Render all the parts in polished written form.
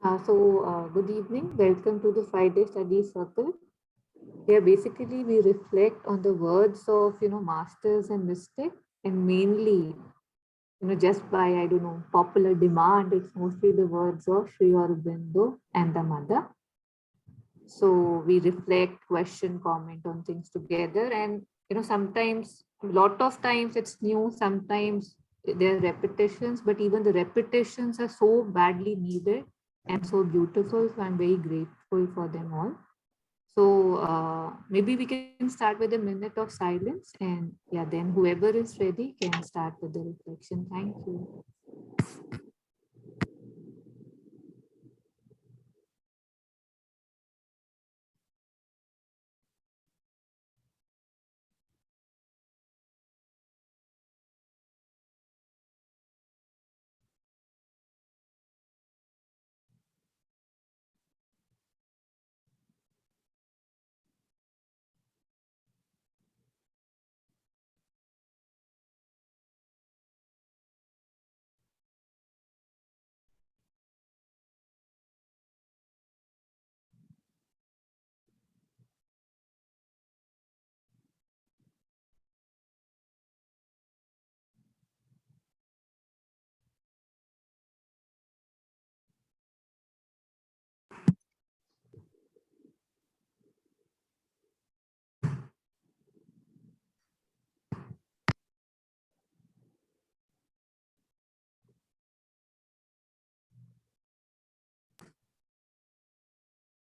Good evening. Welcome to the Friday Study Circle. Here, basically, we reflect on the words of masters and mystics, and mainly, just by I don't know popular demand, it's mostly the words of Sri Aurobindo and the Mother. So we reflect, question, comment on things together, and sometimes, a lot of times, it's new. Sometimes there are repetitions, but even the repetitions are so badly needed and so beautiful. So I'm very grateful for them all. So maybe we can start with a minute of silence, and yeah, then whoever is ready can start with the reflection. Thank you.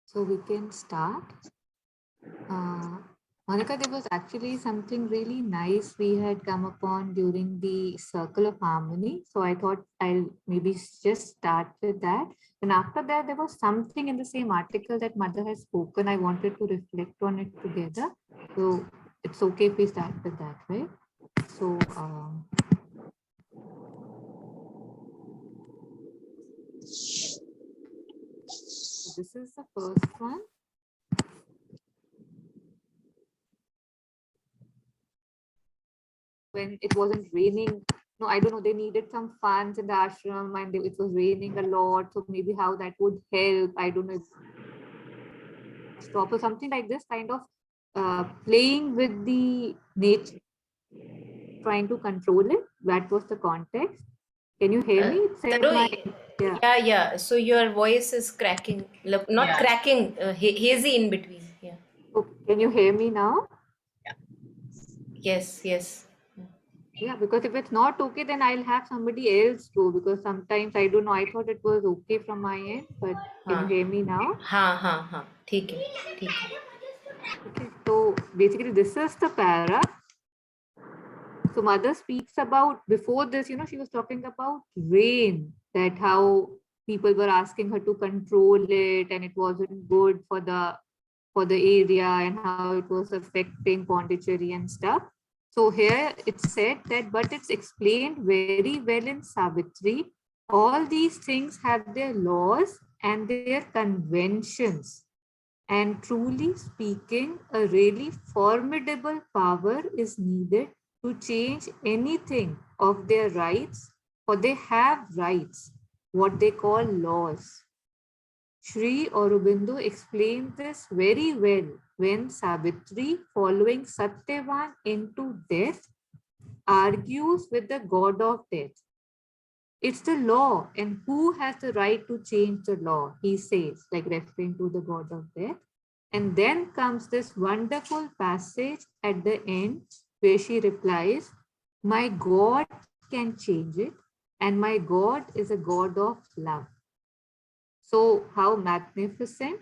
So we can start. Uh, Monica, there was actually something really nice we had come upon during the Circle of Harmony. So I thought I'll maybe just start with that. And after that, there was something in the same article that Mother has spoken. I wanted to reflect on it together. So it's okay if we start with that, right? So this is the first one. When it wasn't raining, no, I don't know, they needed some funds in the ashram and it was raining a lot. So maybe how that would help. I don't know if stop or something like this, kind of playing with the nature, trying to control it. That was the context. Can you hear me? It said my, Tarun, yeah. yeah. So your voice is cracking. Look, not Yeah. cracking, hazy in between. Yeah. Okay. Can you hear me now? Yes, yes. Yeah, because if it's not okay, then I'll have somebody else do, because sometimes I don't know, I thought it was okay from my end, but can you हाँ hear me now? हाँ ठीक है ठीक है. Okay, so basically this is the para. So Mother speaks about, before this, she was talking about rain, that how people were asking her to control it and it wasn't good for the area and how it was affecting Pondicherry and stuff. So here it's said that, but it's explained very well in Savitri. All these things have their laws and their conventions. And truly speaking, a really formidable power is needed to change anything of their rights, for they have rights, what they call laws. Sri Aurobindo explained this very well when Savitri, following Satyavan into death, argues with the god of death. It's the law, and who has the right to change the law? He says, like referring to the god of death. And then comes this wonderful passage at the end where she replies, my God can change it, and my God is a God of love. So, how magnificent.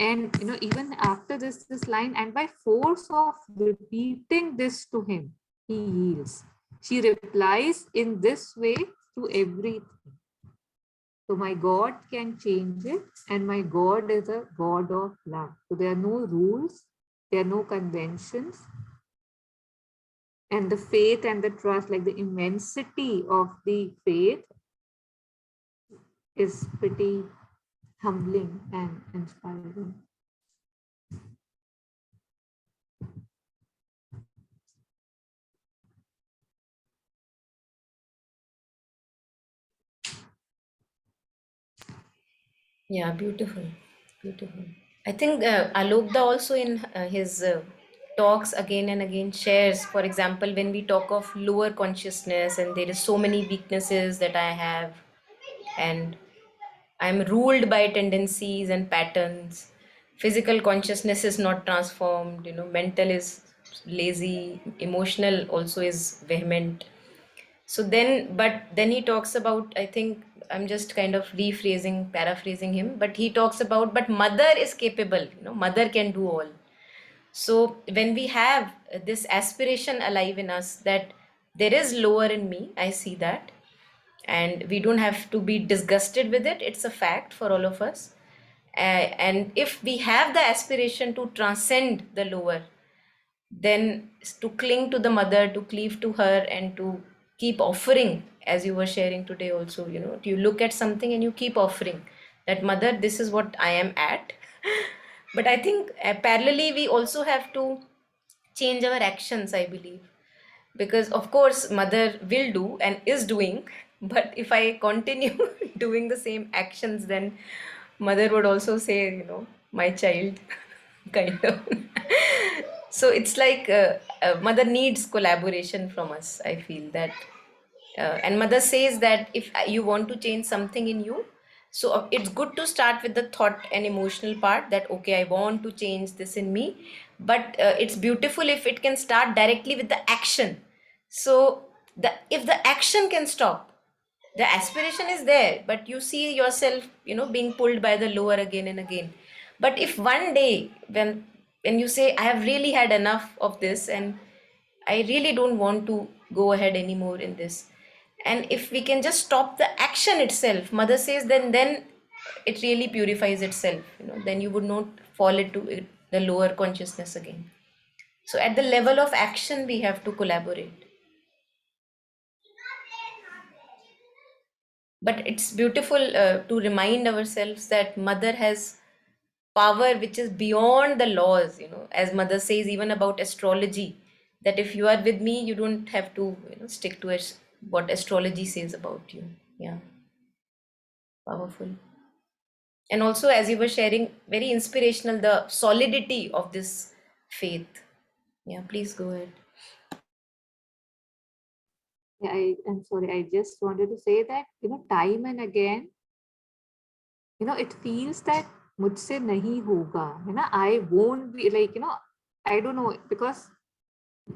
And even after this line, and by force of repeating this to him, he yields. She replies in this way to everything. So my God can change it, and my God is a God of love. So there are no rules, there are no conventions, and the faith and the trust, like the immensity of the faith, is pretty humbling and inspiring. Yeah, beautiful, beautiful. I think Alokda also in his talks again and again shares, for example, when we talk of lower consciousness and there is so many weaknesses that I have, and I'm ruled by tendencies and patterns. Physical consciousness is not transformed, mental is lazy, emotional also is vehement. So then, but then he talks about, I think I'm just kind of rephrasing, paraphrasing him, but he talks about, but mother is capable, mother can do all. So when we have this aspiration alive in us that there is lower in me, I see that, and we don't have to be disgusted with it. It's a fact for all of us. And if we have the aspiration to transcend the lower, then to cling to the mother, to cleave to her, and to keep offering, as you were sharing today also, you look at something and you keep offering that, mother, this is what I am at. But I think parallelly we also have to change our actions, I believe, because of course mother will do and is doing, but if I continue doing the same actions, then mother would also say, my child, kind of. So it's like mother needs collaboration from us, I feel that. And mother says that if you want to change something in you, so it's good to start with the thought and emotional part, that okay, I want to change this in me. But it's beautiful if it can start directly with the action. So if the action can stop, the aspiration is there, but you see yourself, being pulled by the lower again and again. But if one day, when you say, I have really had enough of this, and I really don't want to go ahead anymore in this, and if we can just stop the action itself, mother says, then it really purifies itself, then you would not fall into the lower consciousness again. So at the level of action we have to collaborate. But it's beautiful to remind ourselves that mother has power which is beyond the laws, as mother says even about astrology, that if you are with me, you don't have to, stick to what astrology says about you. Yeah, powerful. And also, as you were sharing, very inspirational, the solidity of this faith. Yeah, please go ahead. Yeah, I'm sorry, I just wanted to say that, time and again, it feels that मुझसे नहीं होगा, I won't be like, I don't know, because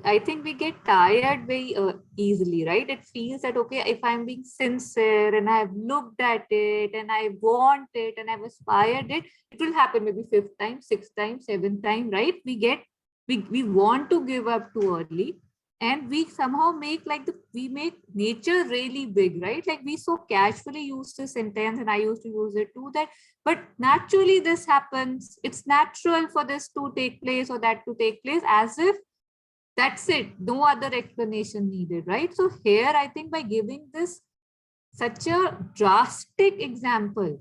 I think we get tired very easily, right? It feels that, okay, if I'm being sincere and I've looked at it and I want it and I've aspired it, it will happen maybe fifth time, sixth time, seventh time, right? We want to give up too early, and we somehow make like we make nature really big, right? Like we so casually use this sentence, and I used to use it too, that but naturally this happens. It's natural for this to take place or that to take place, as if that's it, no other explanation needed, right? So here I think by giving this such a drastic example,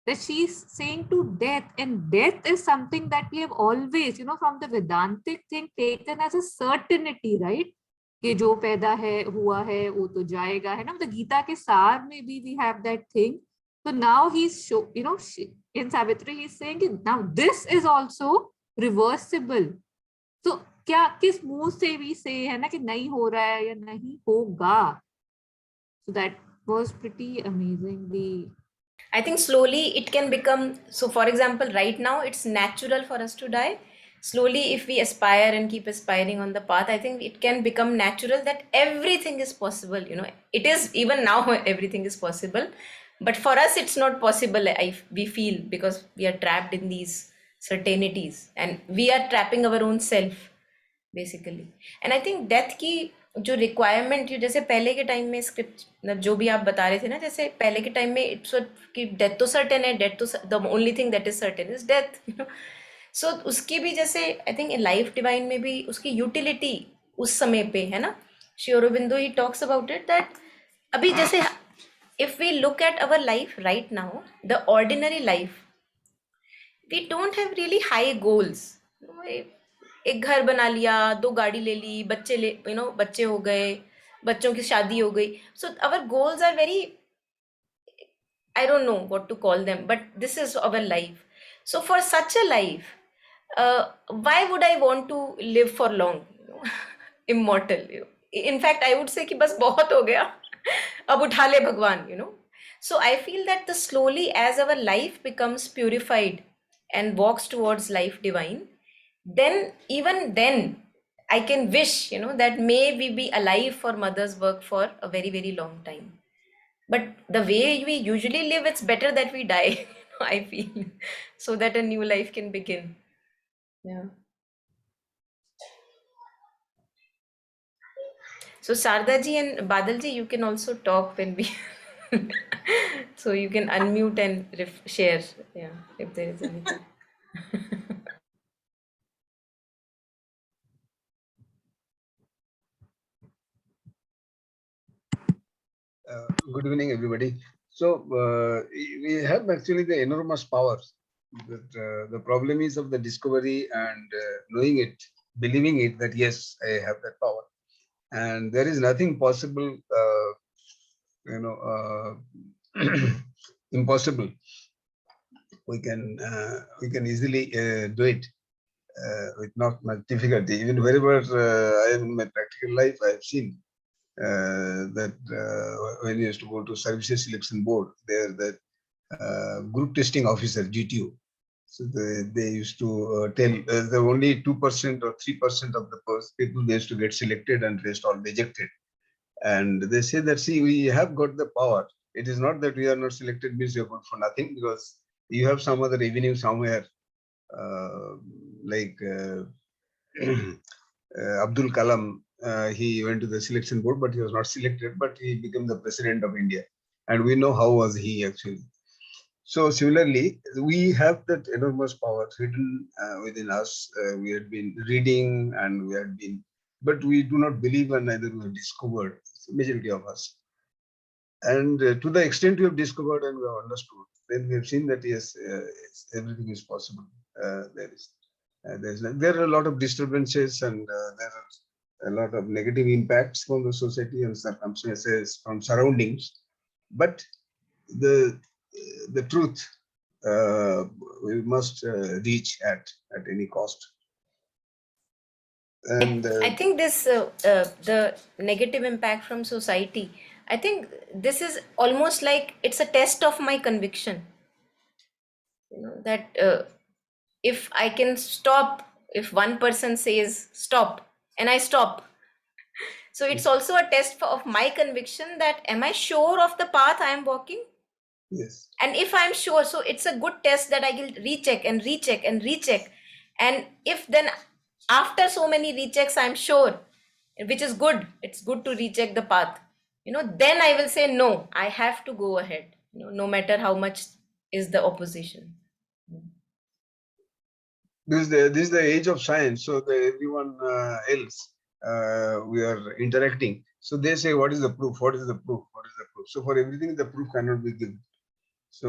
that she's saying to death, and death is something that we have always, from the Vedantic thing, taken as a certainty, right? कि जो पैदा है हुआ है वो तो जाएगा, है ना? The Gita के सार में भी we have that thing. So now he's in Savitri he's saying now this is also reversible. तो क्या किस मुंह से भी से है ना कि नहीं हो रहा है या नहीं होगा. So that was pretty amazingly. I think slowly it can become, so for example, right now it's natural for us to die. Slowly, if we aspire and keep aspiring on the path, I think it can become natural that everything is possible. It is even now, everything is possible. But for us, it's not possible, we feel, because we are trapped in these certainties and we are trapping our own self, basically. And I think death की जो requirement, जैसे पहले के time में script, मतलब जो भी आप बता रहे थे ना, जैसे पहले के टाइम में इट्स कि डेथ तो सर्टेन है, डेथ तो the only thing that is certain is death. So उसकी भी जैसे आई थिंक लाइफ डिवाइन में भी उसकी यूटिलिटी उस समय पे है ना. Shri Aurobindo he talks about it that अभी जैसे if we look at our life right now, the ordinary life, we don't have really high goals. एक घर बना लिया, दो गाड़ी ले ली, बच्चे ले बच्चे हो गए, बच्चों की शादी हो गई. So our goals are very I don't know what to call them, but this is our life. So for such a life, why would I want to live for long? Immortal. In fact, I would say कि बस बहुत हो गया. अब उठा ले भगवान, So I feel that the slowly as our life becomes purified and walks towards life divine, then even then I can wish, that may we be alive for mother's work for a very, very long time. But the way we usually live, it's better that we die, I feel, so that a new life can begin. Yeah. So Sardaji and Badalji, you can also talk when we. So you can unmute and share, yeah, if there is anything. Good evening, everybody. So we have actually the enormous powers. But, the problem is of the discovery and knowing it, believing it that yes, I have that power, and there is nothing possible, impossible. We can easily do it with not much difficulty. Even wherever I am in my practical life, I have seen that when you used to go to Services Selection Board, there that group testing officer GTO. So they used to tell the only 2% or 3% of the people they used to get selected and rest all rejected. And they say that, see, we have got the power. It is not that we are not selected means you're good for nothing, because you have some other revenue somewhere, like Abdul Kalam. He went to the selection board, but he was not selected, but he became the president of India. And we know how was he actually. So similarly, we have that enormous power hidden within us. We had been reading and we had been, but we do not believe and neither we have discovered, majority of us. And to the extent we have discovered and we have understood, then we have seen that yes, everything is possible. There are a lot of disturbances and there are a lot of negative impacts from the society and circumstances from surroundings, but the truth we must reach at any cost. And I think this the negative impact from society. I think this is almost like it's a test of my conviction. That if I can stop, if one person says stop, and I stop. So it's also a test of my conviction that am I sure of the path I am walking? yes. And if I'm sure, so it's a good test that I will recheck and recheck and recheck. And if then after so many rechecks, I'm sure, which is good, it's good to recheck the path, then I will say, no, I have to go ahead, no matter how much is the opposition. This is the age of science. So everyone else we are interacting. So they say, what is the proof? What is the proof? What is the proof? So for everything, the proof cannot be given. So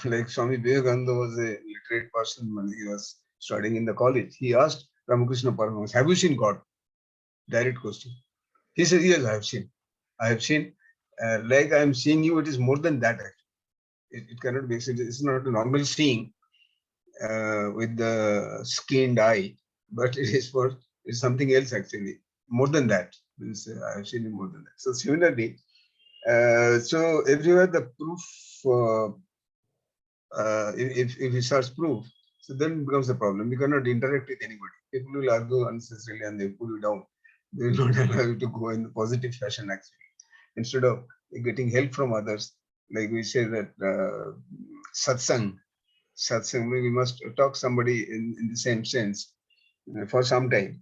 like Swami Vivekananda was a literate person when he was studying in the college. He asked Ramakrishna Paramahansa, have you seen God? Direct question. He said, yes, I have seen. I have seen. Like I am seeing you, it is more than that. Actually. It cannot be. It's not a normal seeing with the skinned eye, but it's something else actually. More than that. I have seen it more than that. So similarly, so everywhere the proof, if we search proof, so then it becomes a problem. You cannot interact with anybody. People will argue unnecessarily and they pull you down. They will not allow you to go in the positive fashion actually. Instead of getting help from others, like we say that satsang, we must talk somebody in the same sense for some time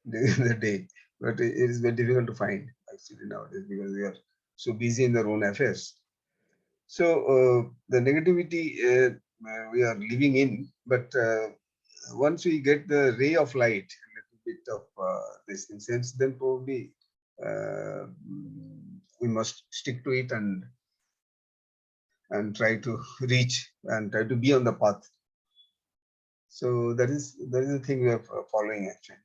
during the day. But it is very difficult to find actually nowadays because we are so busy in their own affairs. So the negativity we are living in, but once we get the ray of light, a little bit of this sense, then probably we must stick to it and try to reach and try to be on the path. So that is the thing we are following actually.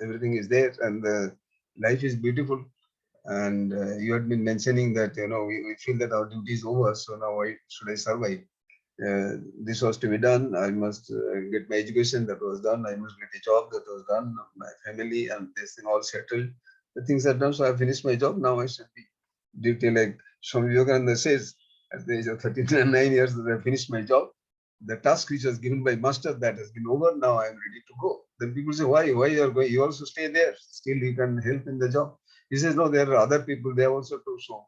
Everything is there and the life is beautiful. And you had been mentioning that, we feel that our duty is over, so now why should I survive? This was to be done. I must get my education, that was done. I must get a job, that was done. My family and this thing all settled. The things are done, so I finished my job. Now I should be duty, like Swami Vivekananda says, at the age of 39 years, that I finished my job. The task which was given by master, that has been over. Now I am ready to go. Then people say, why you are going? You also stay there. Still you can help in the job. He says, no, there are other people. They have also to show.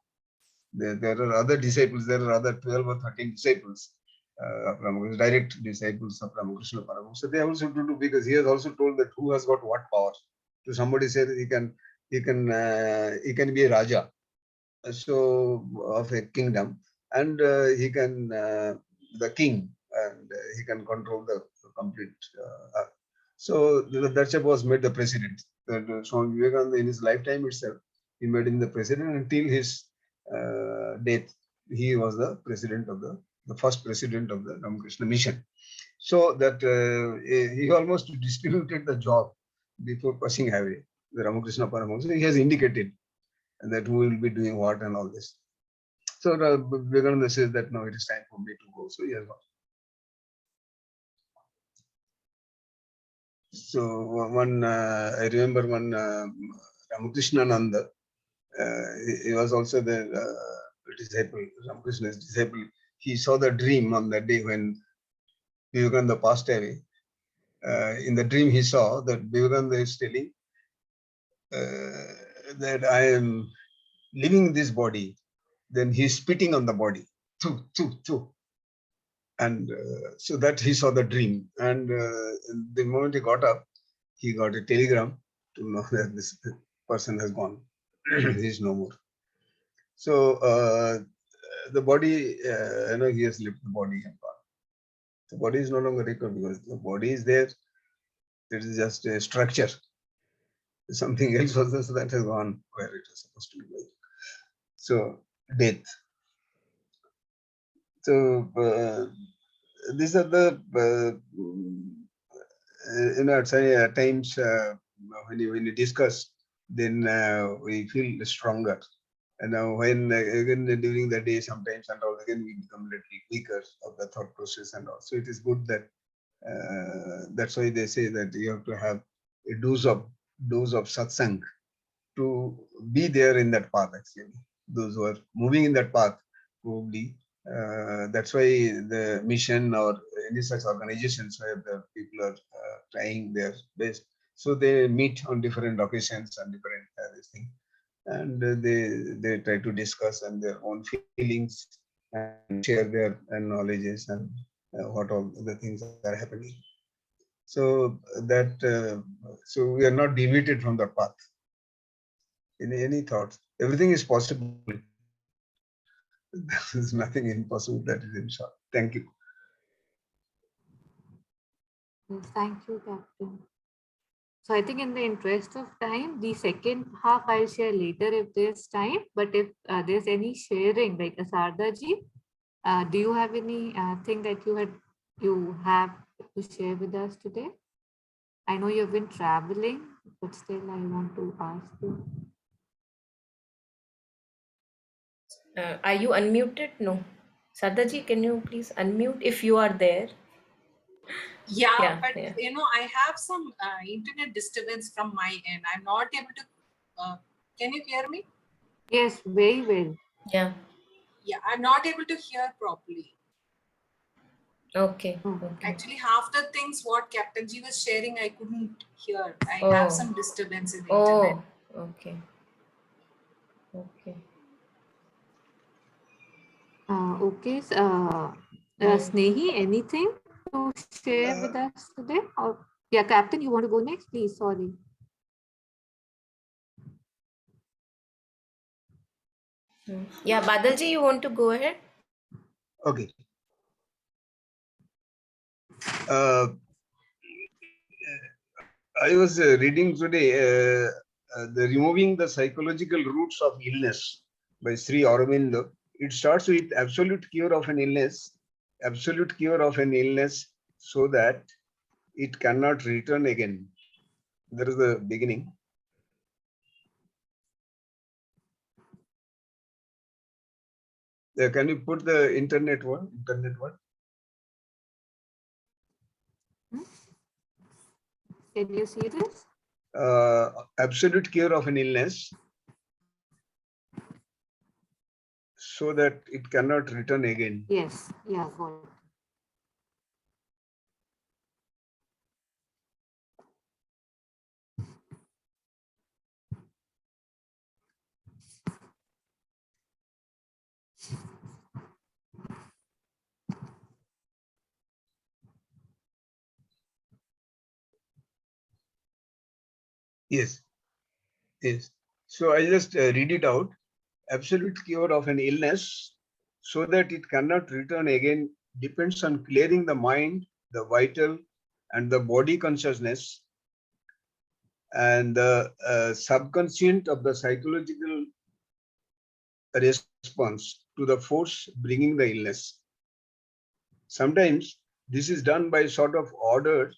There are other disciples. There are other 12 or 13 disciples. Direct disciples of Ramakrishna Paramahamsa. They also do, because he has also told that who has got what power. So somebody said he can be a Raja, so of a kingdom, and he can the king, and he can control the complete. So Darshap was made the president. Swami Vivekananda in his lifetime itself, he made him the president until his death. He was the president of the first president of the Ramakrishna Mission. So that he almost distributed the job before passing away. The Ramakrishna Paramahamsa, he has indicated that who will be doing what and all this. So Vivekananda says that now it is time for me to go. So he has gone. So I remember one Ramakrishna Nanda, he was also the disciple, Ramakrishna's disciple. He saw the dream on that day when Vivekananda passed away. In the dream, he saw that Vivekananda is telling that I am leaving this body. Then he's spitting on the body. And so that he saw the dream. And the moment he got up, he got a telegram to know that this person has gone. He is no more. So the body, he has left the body and gone. The body is no longer required because the body is there. It is just a structure. Something else was there, so that has gone where it was supposed to be going. So death. So these are the at times when you discuss, then we feel stronger. And now when again during the day sometimes and all again we become a little weaker of the thought process and all. So it is good that that's why they say that you have to have a dose of satsang to be there in that path. Actually, those who are moving in that path probably. That's why the mission or any such organizations where the people are trying their best. So they meet on different occasions and different things, and they try to discuss and their own feelings and share their knowledges and what all the things are happening. So that so we are not deviated from the path in any thoughts. Everything is possible. There is nothing impossible, that is in short. Thank you. Yes, thank you, Captain. So I think in the interest of time, the second half I'll share later if there's time. But if there's any sharing, like Asarda ji, do you have any thing that you have to share with us today? I know you've been traveling, but still I want to ask you. Are you unmuted? No. Sardaji, can you please unmute if you are there? Yeah, but I have some internet disturbance from my end. I'm not able to. Can you hear me? Yes, very well. Yeah. Yeah, I'm not able to hear properly. Okay. Actually, half the things what Captain G was sharing, I couldn't hear. I Oh. have some disturbance in the internet. Okay. Okay. Okay. Snehi, anything to share with us today? Or yeah, Captain, you want to go next, please? Sorry. Yeah, Badalji, you want to go ahead? Okay. I was reading today the Removing the Psychological Roots of Illness by Sri Aurobindo. It starts with absolute cure of an illness so that it cannot return again. That is the beginning. Can you put the internet one? Can you see this? Absolute cure of an illness so that it cannot return again. Yes. Yeah, got it. Yes. Yes. So I just read it out. Absolute cure of an illness so that it cannot return again depends on clearing the mind, the vital, and the body consciousness, and the subconscient of the psychological response to the force bringing the illness. Sometimes this is done by sort of order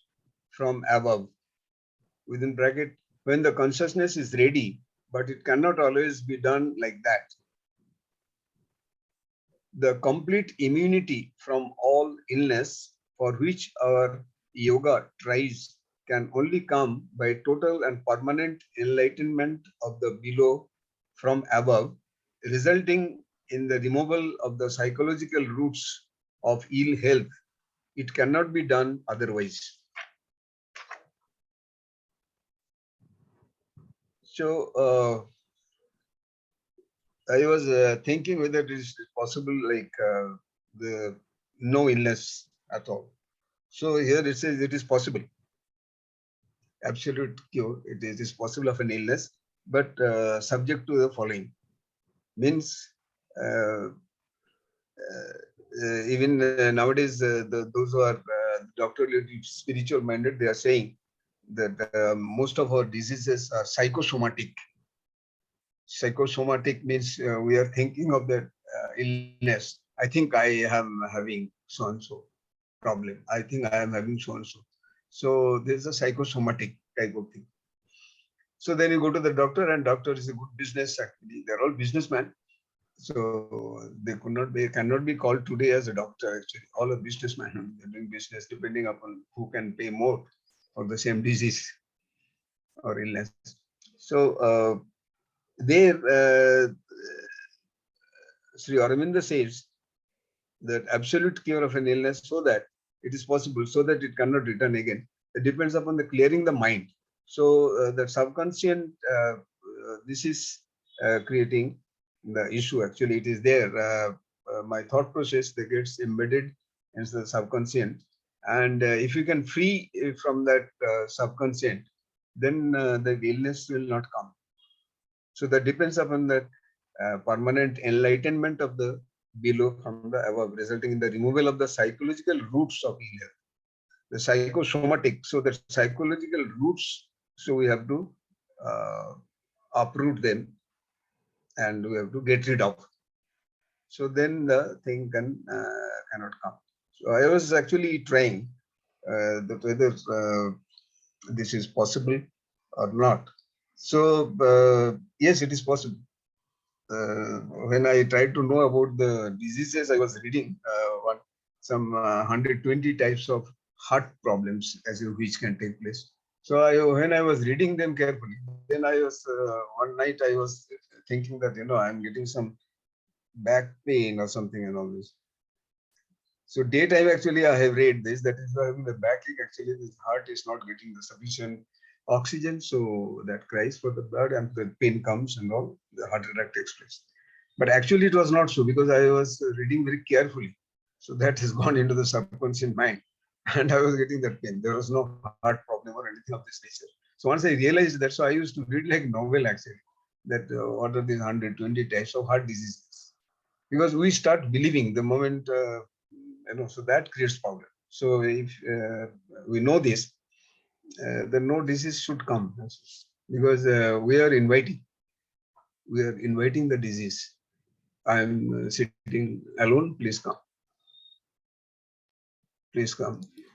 from above, within bracket, when the consciousness is ready, but it cannot always be done like that. The complete immunity from all illness for which our yoga tries can only come by total and permanent enlightenment of the below from above, resulting in the removal of the psychological roots of ill health. It cannot be done otherwise. So I was thinking whether it is possible, like the no illness at all. So here it says it is possible. Absolute cure. It is possible of an illness, but subject to the following. Means even nowadays, those who are doctorally spiritual minded, they are saying that most of our diseases are psychosomatic. Psychosomatic means we are thinking of that illness. I think I am having so and so problem. I think I am having so and so. So there's a psychosomatic type of thing. So then you go to the doctor, and doctor is a good business actually. They're all businessmen. So they cannot be called today as a doctor actually. All are businessmen. They're doing business depending upon who can pay more for the same disease or illness. So there, Sri Aurobindo says that absolute cure of an illness so that it is possible, so that it cannot return again. It depends upon the clearing the mind. So the subconscient, this is creating the issue. Actually, it is there. My thought process that gets embedded into the subconscient, and if you can free from that subconscient, then the illness will not come. So that depends upon the permanent enlightenment of the below from the above, resulting in the removal of the psychological roots of ill health. The psychosomatic, so the psychological roots, so we have to uproot them and we have to get rid of. So then the thing cannot come. So I was actually trying that whether this is possible or not. So yes, it is possible. When I tried to know about the diseases, I was reading some 120 types of heart problems as which can take place. So when I was reading them carefully, then I was one night I was thinking that I'm getting some back pain or something and all this. So daytime actually I have read this, that is having the backache, actually this heart is not getting the sufficient oxygen, so that cries for the blood and the pain comes and all, the heart attack takes place. But actually it was not so, because I was reading very carefully. So that has gone into the subconscious mind and I was getting that pain. There was no heart problem or anything of this nature. So once I realized that, so I used to read like novel actually, that what are these 120 types of heart diseases. Because we start believing the moment, so that creates problem. So if we know this, then no disease should come, because we are inviting the disease. I'm sitting alone, please come.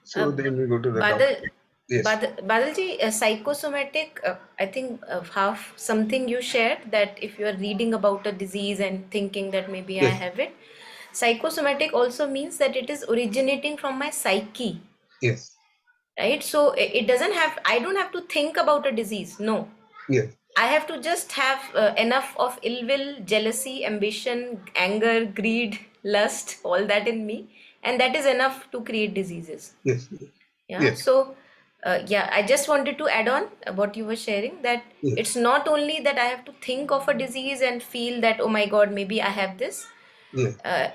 So then we go to the Badal, doctor. Yes. Badalji, psychosomatic, I think half something you shared that if you are reading about a disease and thinking that maybe I Yes. have it, psychosomatic also means that it is originating from my psyche, Yes. right? So it doesn't have, I don't have to think about a disease. No, Yes. I have to just have enough of ill will, jealousy, ambition, anger, greed, lust, all that in me, and that is enough to create diseases. Yes. Yeah. Yes. So, yeah, I just wanted to add on what you were sharing, that Yes. it's not only that I have to think of a disease and feel that, oh my God, maybe I have this. Yes.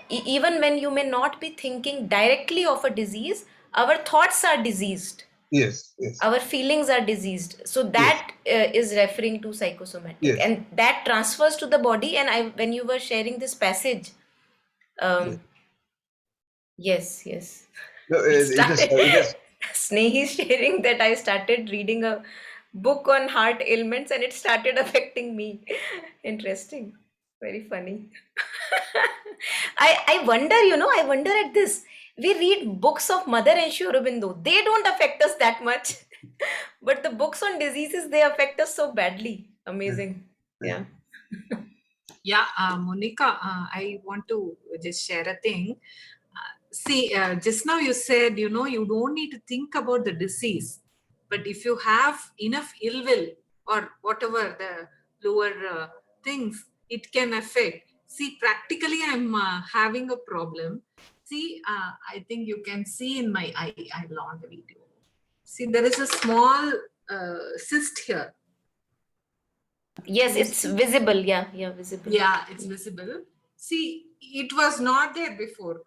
Even when you may not be thinking directly of a disease, our thoughts are diseased, Yes. Yes. our feelings are diseased. So that is referring to psychosomatic, Yes. and that transfers to the body. And when you were sharing this passage, yes. No, it is. Snehi is sharing that I started reading a book on heart ailments and it started affecting me. Interesting. Very funny. I wonder, I wonder at this. We read books of Mother and Sri Aurobindo. They don't affect us that much. But the books on diseases, they affect us so badly. Amazing. Yeah. Yeah, Monica, I want to just share a thing. See, just now you said, you don't need to think about the disease. But if you have enough ill will or whatever the lower things, it can affect. See, practically, I'm having a problem. See, I think you can see in my eye, I'll on the video. See, there is a small cyst here. Yes, it's visible. Yeah, visible. Yeah, it's visible. See, it was not there before.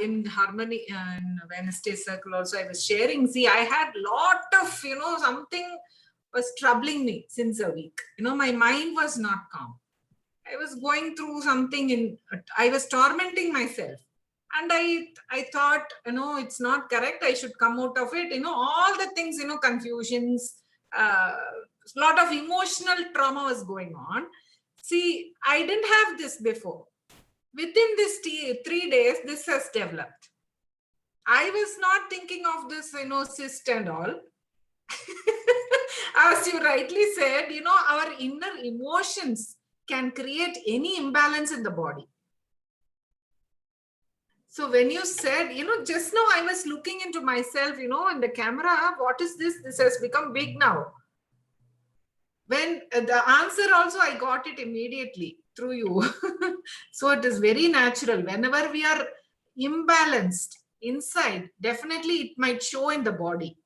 In Harmony and Wednesday Circle also I was sharing. See, I had lot of, something was troubling me since a week. My mind was not calm. I was going through something I was tormenting myself. And I thought, it's not correct. I should come out of it. All the things, confusions, a lot of emotional trauma was going on. See, I didn't have this before. Within this 3 days, this has developed. I was not thinking of this, cyst and all. As you rightly said, our inner emotions can create any imbalance in the body. So when you said, just now I was looking into myself, in the camera, what is this? This has become big now. When the answer also, I got it immediately through you. So it is very natural. Whenever we are imbalanced inside, definitely it might show in the body.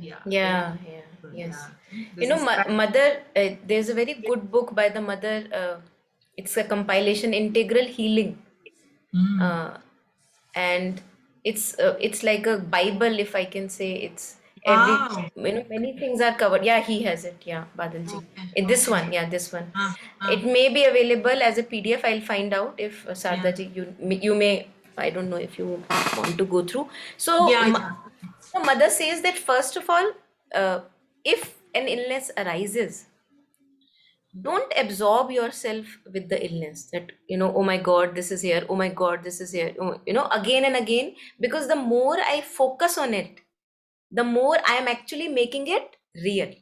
Yes. Yeah. Mother, there's a very good book by the mother. It's a compilation, Integral Healing. And it's like a Bible, if I can say. It's many things are covered. Yeah, he has it. Yeah, Badalji. This one. It may be available as a PDF. I'll find out if Sardaji, you may, I don't know if you want to go through. So mother says that first of all, if an illness arises, don't absorb yourself with the illness, that oh my God, this is here, oh my God, this is here, again and again, because the more I focus on it, the more I am actually making it real.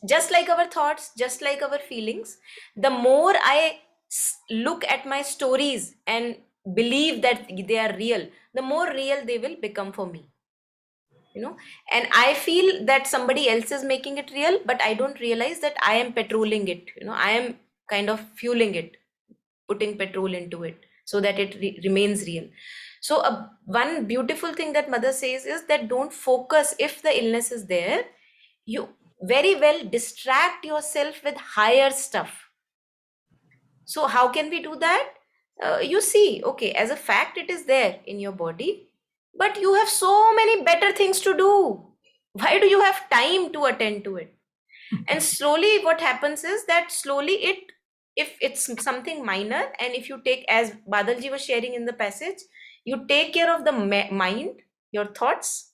Just like our thoughts, just like our feelings, the more I look at my stories and believe that they are real, the more real they will become for me. And I feel that somebody else is making it real, but I don't realize that I am petroling it. I am kind of fueling it, putting petrol into it so that it remains real. So one beautiful thing that mother says is that don't focus. If the illness is there, you very well distract yourself with higher stuff. So how can we do that? You see, okay, as a fact, it is there in your body, but you have so many better things to do. Why do you have time to attend to it? And slowly what happens is that slowly if it's something minor, and if you take, as Badalji was sharing in the passage, you take care of the mind, your thoughts,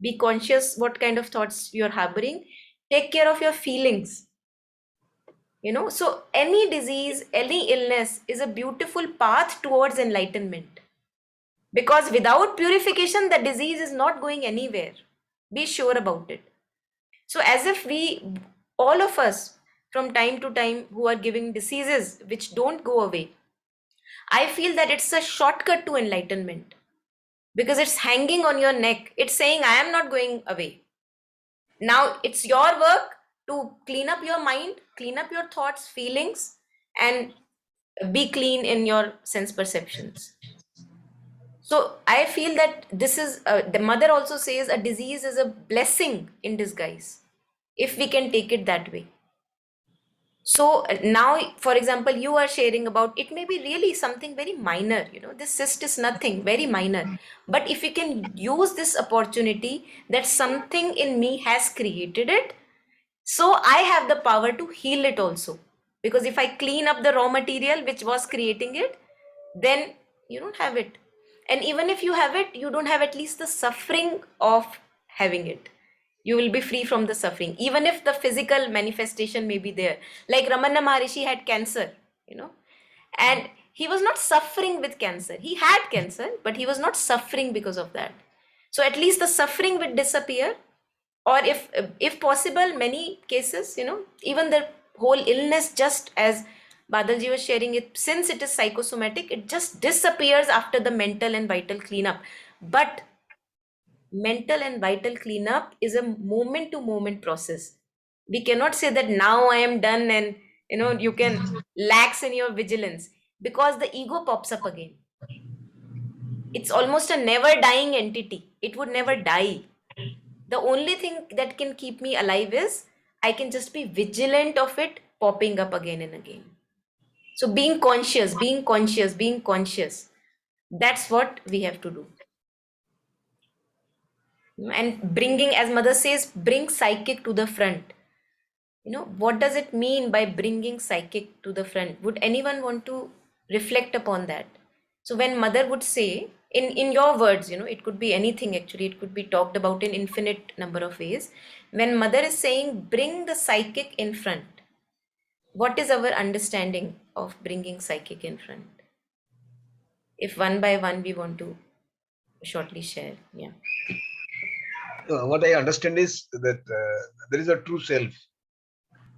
be conscious what kind of thoughts you're harboring, take care of your feelings. So any disease, any illness is a beautiful path towards enlightenment. Because without purification, the disease is not going anywhere. Be sure about it. So, as if all of us, from time to time, who are giving diseases which don't go away, I feel that it's a shortcut to enlightenment because it's hanging on your neck. It's saying, I am not going away. Now, it's your work to clean up your mind, clean up your thoughts, feelings, and be clean in your sense perceptions. So I feel that this is, the mother also says, a disease is a blessing in disguise, if we can take it that way. So now, for example, you are sharing about, it may be really something very minor, this cyst is nothing, very minor. But if we can use this opportunity that something in me has created it, so I have the power to heal it also. Because if I clean up the raw material which was creating it, then you don't have it. And even if you have it, you don't have at least the suffering of having it. You will be free from the suffering, even if the physical manifestation may be there. Like Ramana Maharishi had cancer, and he was not suffering with cancer. He had cancer, but he was not suffering because of that. So at least the suffering would disappear, or if possible, many cases, even the whole illness, just as Badalji was sharing it, since it is psychosomatic, it just disappears after the mental and vital cleanup. But mental and vital cleanup is a moment to moment process. We cannot say that now I am done and you can lax in your vigilance, because the ego pops up again. It's almost a never dying entity. It would never die. The only thing that can keep me alive is I can just be vigilant of it popping up again and again. So being conscious, being conscious, being conscious, that's what we have to do. And bringing, as mother says, bring psychic to the front. What does it mean by bringing psychic to the front? Would anyone want to reflect upon that? So when mother would say, in your words, it could be anything actually, it could be talked about in infinite number of ways. When mother is saying, bring the psychic in front, what is our understanding of bringing psychic in front? If one by one we want to shortly share. Yeah. What I understand is that there is a true self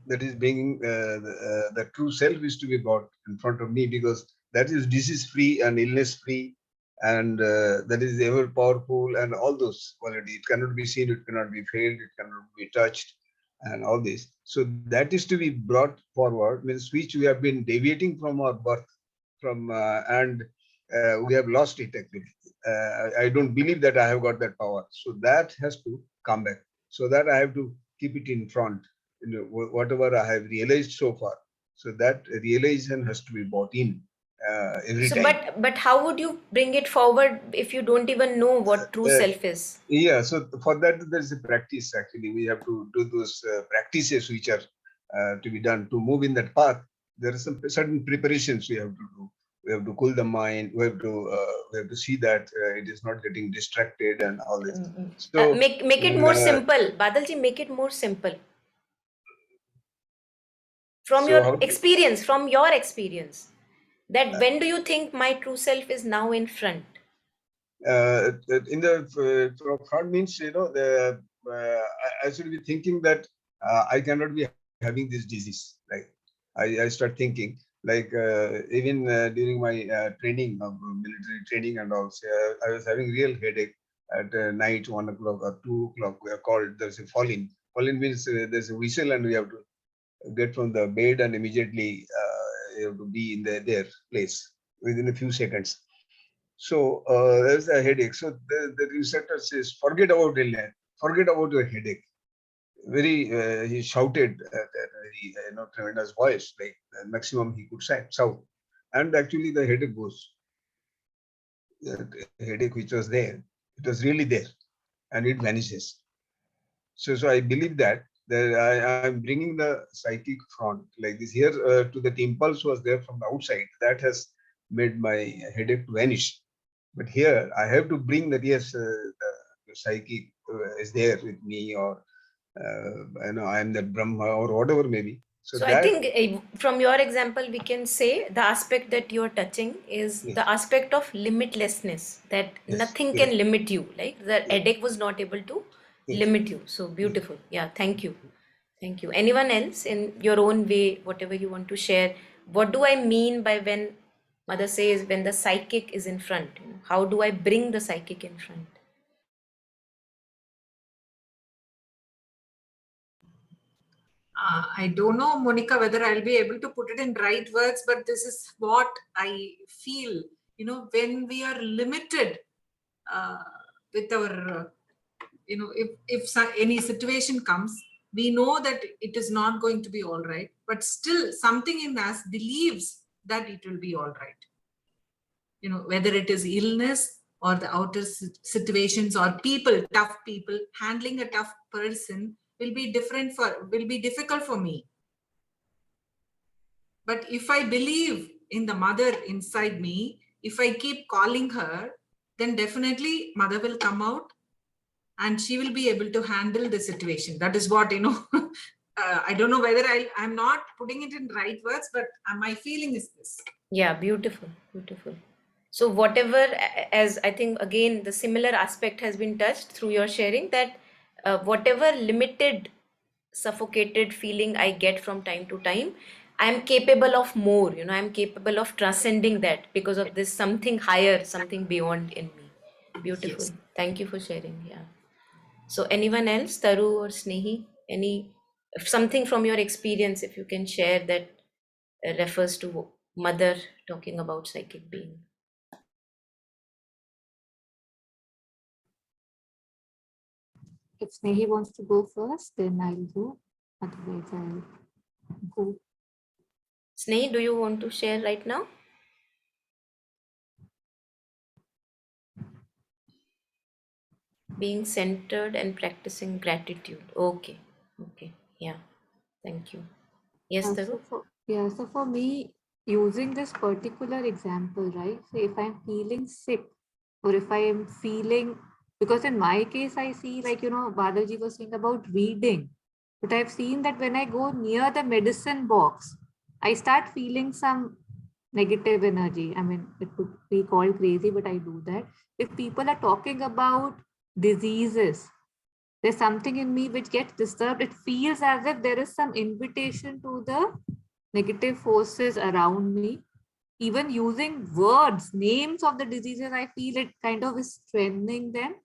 that is being, the true self is to be brought in front of me, because that is disease free and illness free, and that is ever powerful, and all those qualities. It cannot be seen, it cannot be felt, it cannot be touched, and all this. So that is to be brought forward, means which we have been deviating from our birth, and we have lost it actually. I don't believe that I have got that power. So that has to come back. So that I have to keep it in front, whatever I have realized so far. So that realization has to be brought in every So, time. but how would you bring it forward if you don't even know what true self is? Yeah, so for that there's a practice actually. We have to do those practices which are to be done to move in that path. There are some certain preparations we have to do. We have to cool the mind. We have to see that it is not getting distracted and all this. So Make it more simple, Badalji. Make it more simple. From your experience, that when do you think my true self is now in front? In the front means, I should be thinking that I cannot be having this disease. Like I start thinking, like even during my training of military training and all, I was having real headache at night, 1 o'clock or 2 o'clock. We are called. There's a falling. Falling means there's a whistle and we have to get from the bed and immediately you have to be in their place within a few seconds. So there's a headache. So the researcher says, forget about illness, forget about your headache. Very, he shouted at a very tremendous voice, like the maximum he could shout. And actually the headache goes. The headache which was there, it was really there, and it vanishes. So I believe that I am bringing the psychic front like this here to the impulse was there from the outside that has made my headache vanish. But here I have to bring that, yes, the psychic is there with me, or I am that Brahma or whatever maybe. So I think from your example, we can say the aspect that you're touching is Yes. the aspect of limitlessness, that Yes, nothing correct. can limit you. Like the headache was not able to Yes. limit you. So beautiful. Yeah, thank you. Thank you. Anyone else in your own way, whatever you want to share? What do I mean by when mother says when the psychic is in front? How do I bring the psychic in front? I don't know, Monica, whether I'll be able to put it in right words, but this is what I feel. When we are limited with our, if any situation comes, we know that it is not going to be all right, but still something in us believes that it will be all right. Whether it is illness or the outer situations or people, tough people, handling a tough person will be difficult for me. But if I believe in the mother inside me, if I keep calling her, then definitely mother will come out and she will be able to handle the situation. That is what, I don't know whether I'm not putting it in right words, but my feeling is this. Yeah, beautiful, beautiful. So whatever, as I think again, the similar aspect has been touched through your sharing, that whatever limited, suffocated feeling I get from time to time, I'm capable of more, I'm capable of transcending that because of this something higher, something beyond in me. Beautiful. Yes. Thank you for sharing. Yeah. So anyone else, Taru or Snehi, something from your experience, if you can share that refers to mother talking about psychic being. If Snehi wants to go first, then I'll go. Otherwise, I'll go. Snehi, do you want to share right now? Being centered and practicing gratitude. Okay. Okay. Yeah. Thank you. Yes, Taru? So for me, using this particular example, right? So if I'm feeling sick, or if I am feeling, because in my case, I see like, Badaji was saying about reading, but I've seen that when I go near the medicine box, I start feeling some negative energy. I mean, it could be called crazy, but I do that. If people are talking about diseases, there's something in me which gets disturbed. It feels as if there is some invitation to the negative forces around me. Even using words, names of the diseases, I feel it kind of is strengthening them.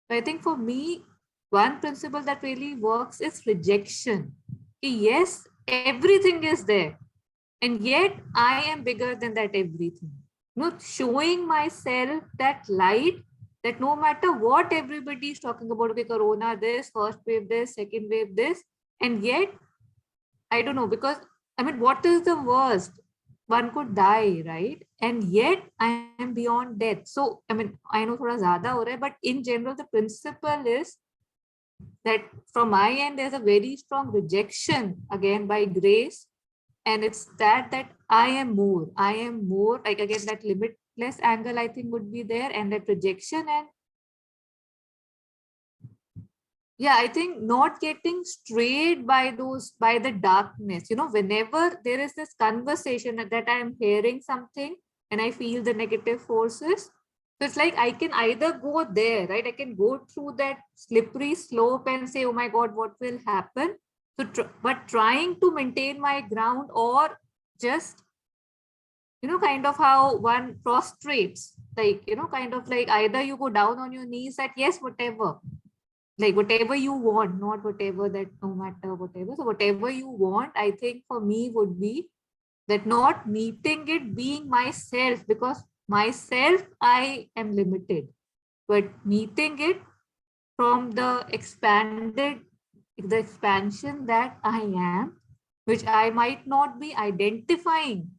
I think for me, one principle that really works is rejection. Yes, everything is there, and yet I am bigger than that everything. Showing myself that light, that no matter what everybody is talking about, okay, corona this, first wave this, second wave this, and yet I don't know, because I mean, what is the worst? One could die, right? And yet I am beyond death. So I mean, I know thoda zyada ho raha hai, but in general the principle is that from my end there's a very strong rejection again by grace, and it's that I am more, like again that limitless angle I think would be there, and that rejection. And yeah, I think not getting strayed by the darkness, whenever there is this conversation that I'm hearing something and I feel the negative forces, so it's like I can either go there, right? I can go through that slippery slope and say, oh my God, what will happen? So, but trying to maintain my ground, or just, kind of how one prostrates, like, kind of like either you go down on your knees that, yes, whatever, like whatever you want, not whatever that, no matter whatever. So whatever you want, I think for me would be that not meeting it, being myself, because myself, I am limited, but meeting it from the expansion that I am, which I might not be identifying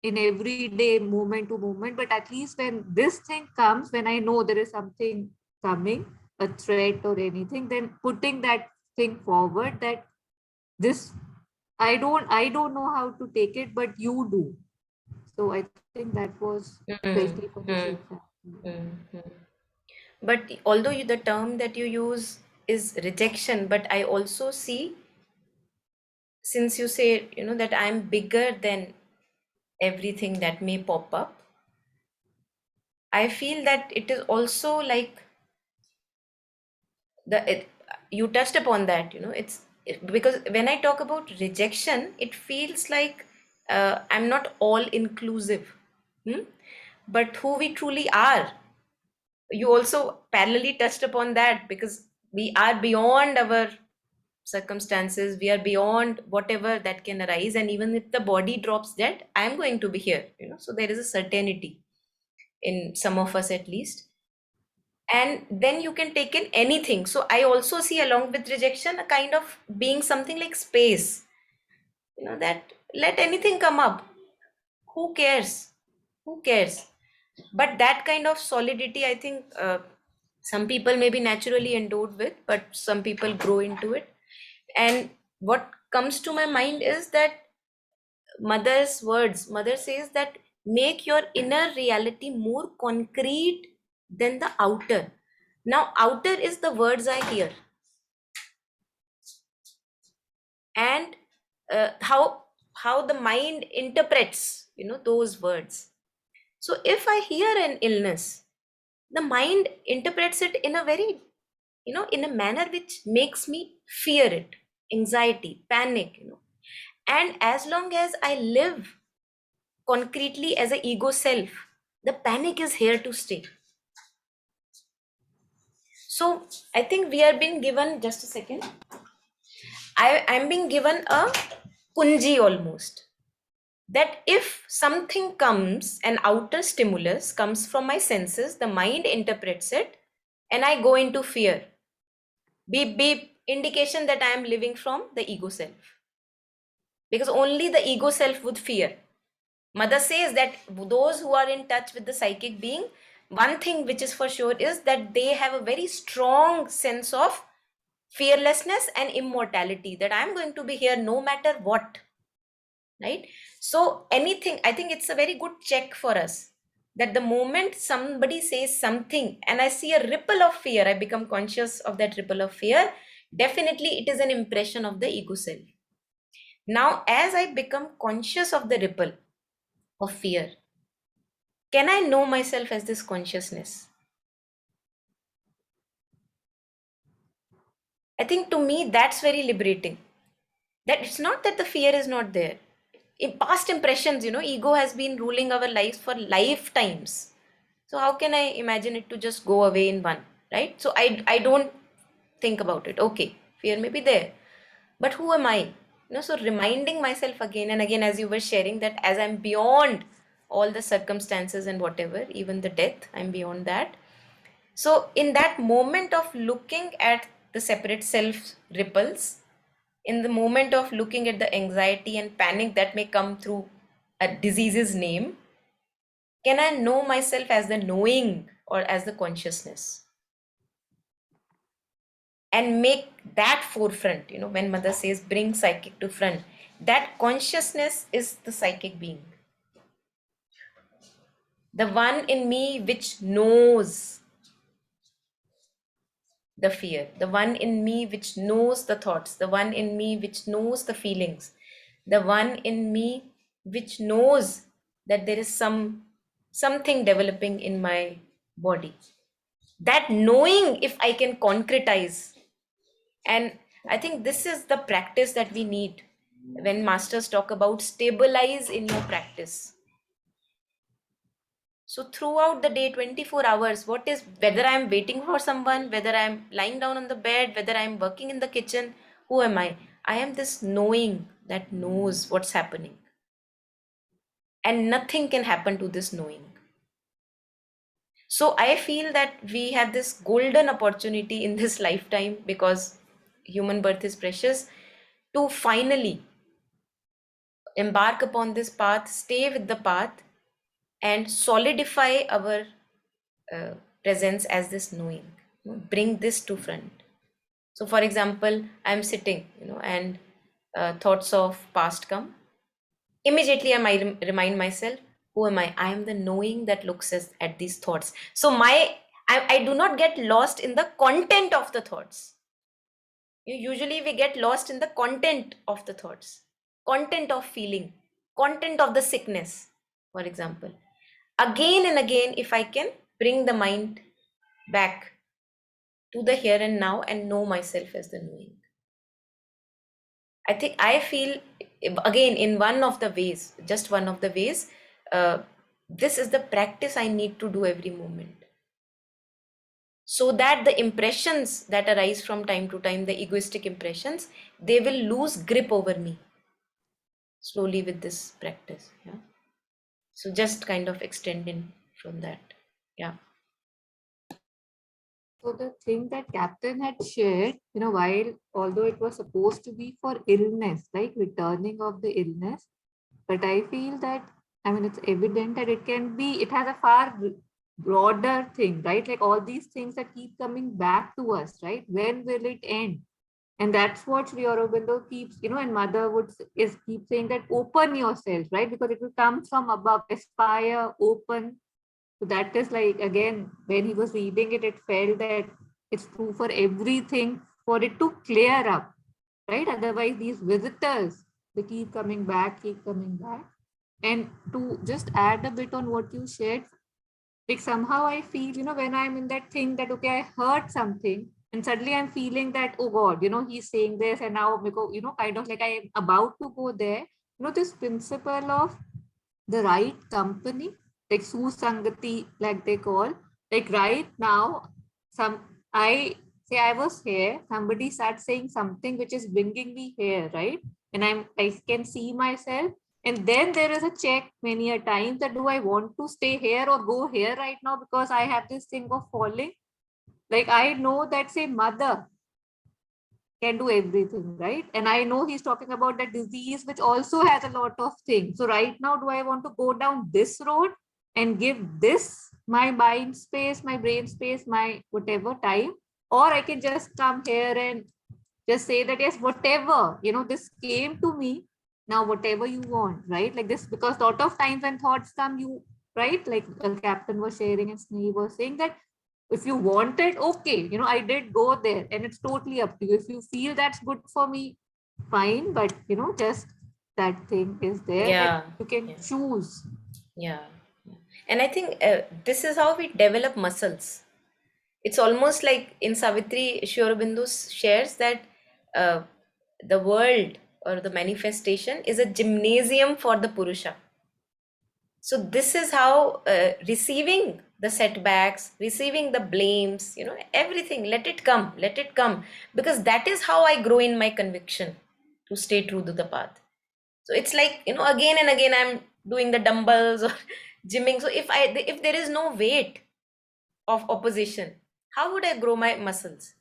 in everyday moment to moment, but at least when this thing comes, when I know there is something coming, a threat or anything, then putting that thing forward, that this, I don't know how to take it, but you do. So I think that was especially for this Mm-hmm. example. Mm-hmm. But although the term that you use is rejection, but I also see since you say, that I'm bigger than everything that may pop up, I feel that it is also like you touched upon that, because when I talk about rejection, it feels like I'm not all inclusive. Hmm? But who we truly are, you also parallelly touched upon that, because we are beyond our circumstances, we are beyond whatever that can arise, and even if the body drops dead, I'm going to be here, so there is a certainty in some of us at least. And then you can take in anything. So I also see along with rejection a kind of being something like space, that let anything come up, who cares, who cares. But that kind of solidity, I think, some people may be naturally endowed with, but some people grow into it. And what comes to my mind is that mother's words, mother says that make your inner reality more concrete than the outer. Now outer is the words I hear, and how the mind interprets, those words. So if I hear an illness, the mind interprets it in a very, in a manner which makes me fear it, anxiety, panic, and as long as I live concretely as a ego self, the panic is here to stay. So I think we are being given, just a second, I'm being given a punji almost, that if something comes, an outer stimulus comes from my senses, the mind interprets it, and I go into fear. Beep, beep, indication that I am living from the ego self. Because only the ego self would fear. Mother says that those who are in touch with the psychic being, one thing which is for sure is that they have a very strong sense of fearlessness and immortality, that I'm going to be here no matter what. Right? So anything, I think it's a very good check for us, that the moment somebody says something and I see a ripple of fear, I become conscious of that ripple of fear. Definitely it is an impression of the ego self. Now, as I become conscious of the ripple of fear, can I know myself as this consciousness? I think to me that's very liberating. That it's not that the fear is not there. In past impressions, ego has been ruling our lives for lifetimes. So how can I imagine it to just go away in one, right? So I don't think about it. Okay, fear may be there, but who am I? So reminding myself again and again, as you were sharing, that as I'm beyond all the circumstances and whatever, even the death, I'm beyond that. So in that moment of looking at the separate self ripples, in the moment of looking at the anxiety and panic that may come through a disease's name, can I know myself as the knowing or as the consciousness? And make that forefront, when mother says bring psychic to front, that consciousness is the psychic being. The one in me which knows the fear, the one in me which knows the thoughts, the one in me which knows the feelings, the one in me which knows that there is something developing in my body. That knowing, if I can concretize, and I think this is the practice that we need when masters talk about stabilize in your practice. So throughout the day, 24 hours, whether I'm waiting for someone, whether I'm lying down on the bed, whether I'm working in the kitchen, who am I? I am this knowing that knows what's happening. And nothing can happen to this knowing. So I feel that we have this golden opportunity in this lifetime, because human birth is precious, to finally embark upon this path, stay with the path, and solidify our presence as this knowing. Bring this to front. So for example, I'm sitting, and thoughts of past come. Immediately I might remind myself, who am I? I am the knowing that looks at these thoughts. So I do not get lost in the content of the thoughts. Usually we get lost in the content of the thoughts, content of feeling, content of the sickness, for example. Again and again, if I can bring the mind back to the here and now and know myself as the knowing. I feel, again, in one of the ways, just one of the ways, this is the practice I need to do every moment. So that the impressions that arise from time to time, the egoistic impressions, they will lose grip over me slowly with this practice. Yeah. So just kind of extending from that. Yeah. So the thing that Captain had shared, while although it was supposed to be for illness, like returning of the illness, but I feel that, it's evident that it has a far broader thing, right? Like all these things that keep coming back to us, right? When will it end? And that's what Sri Aurobindo keeps, and Mother keep saying that open yourself, right? Because it will come from above, aspire, open. So that is like, again, when he was reading it, it felt that it's true for everything, for it to clear up, right? Otherwise, these visitors, they keep coming back, keep coming back. And to just add a bit on what you shared, like somehow I feel, when I'm in that thing that, okay, I heard something and suddenly I'm feeling that, oh God, he's saying this and now, because, kind of like I'm about to go there, this principle of the right company, like Susangati, like they call, like right now, I I was here, somebody starts saying something which is bringing me here, right? And I can see myself. And then there is a check many a times that do I want to stay here or go here right now because I have this thing of falling. Like I know that, say, Mother can do everything, right? And I know he's talking about that disease which also has a lot of things. So right now, do I want to go down this road and give this my mind space, my brain space, my whatever time, or I can just come here and just say that, yes, whatever, this came to me, now whatever you want, right? Like this, because a lot of times when thoughts come, right, like Captain was sharing and Sneha was saying that if you want it, okay, I did go there and it's totally up to you. If you feel that's good for me, fine, but just that thing is there Yeah. that you can Yeah. choose. Yeah. And I think this is how we develop muscles. It's almost like in Savitri, Sri Aurobindo shares that the world or the manifestation is a gymnasium for the Purusha. So this is how receiving the setbacks, receiving the blames, everything, let it come, because that is how I grow in my conviction to stay true to the path. So it's like, again and again I'm doing the dumbbells or gymming. So if there is no weight of opposition, how would I grow my muscles?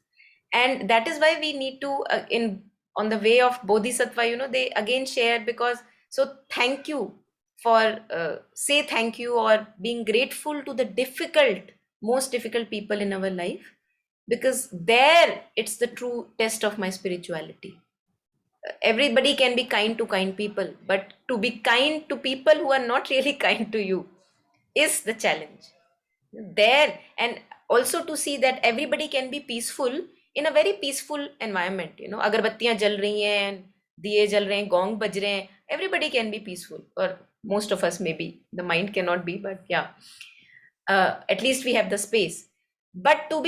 And that is why we need to in on the way of bodhisattva, they again share, because so thank you for say thank you or being grateful to the most difficult people in our life, because there it's the true test of my spirituality. Everybody can be kind to kind people, but to be kind to people who are not really kind to you is the challenge there. And also to see that everybody can be peaceful in a very peaceful environment. Agarbattiyan jal rahi hain, diye jal rahe hain, gong baj rahe hain, everybody can be peaceful, or most of us maybe the mind cannot be, but yeah, at least we have the space. But to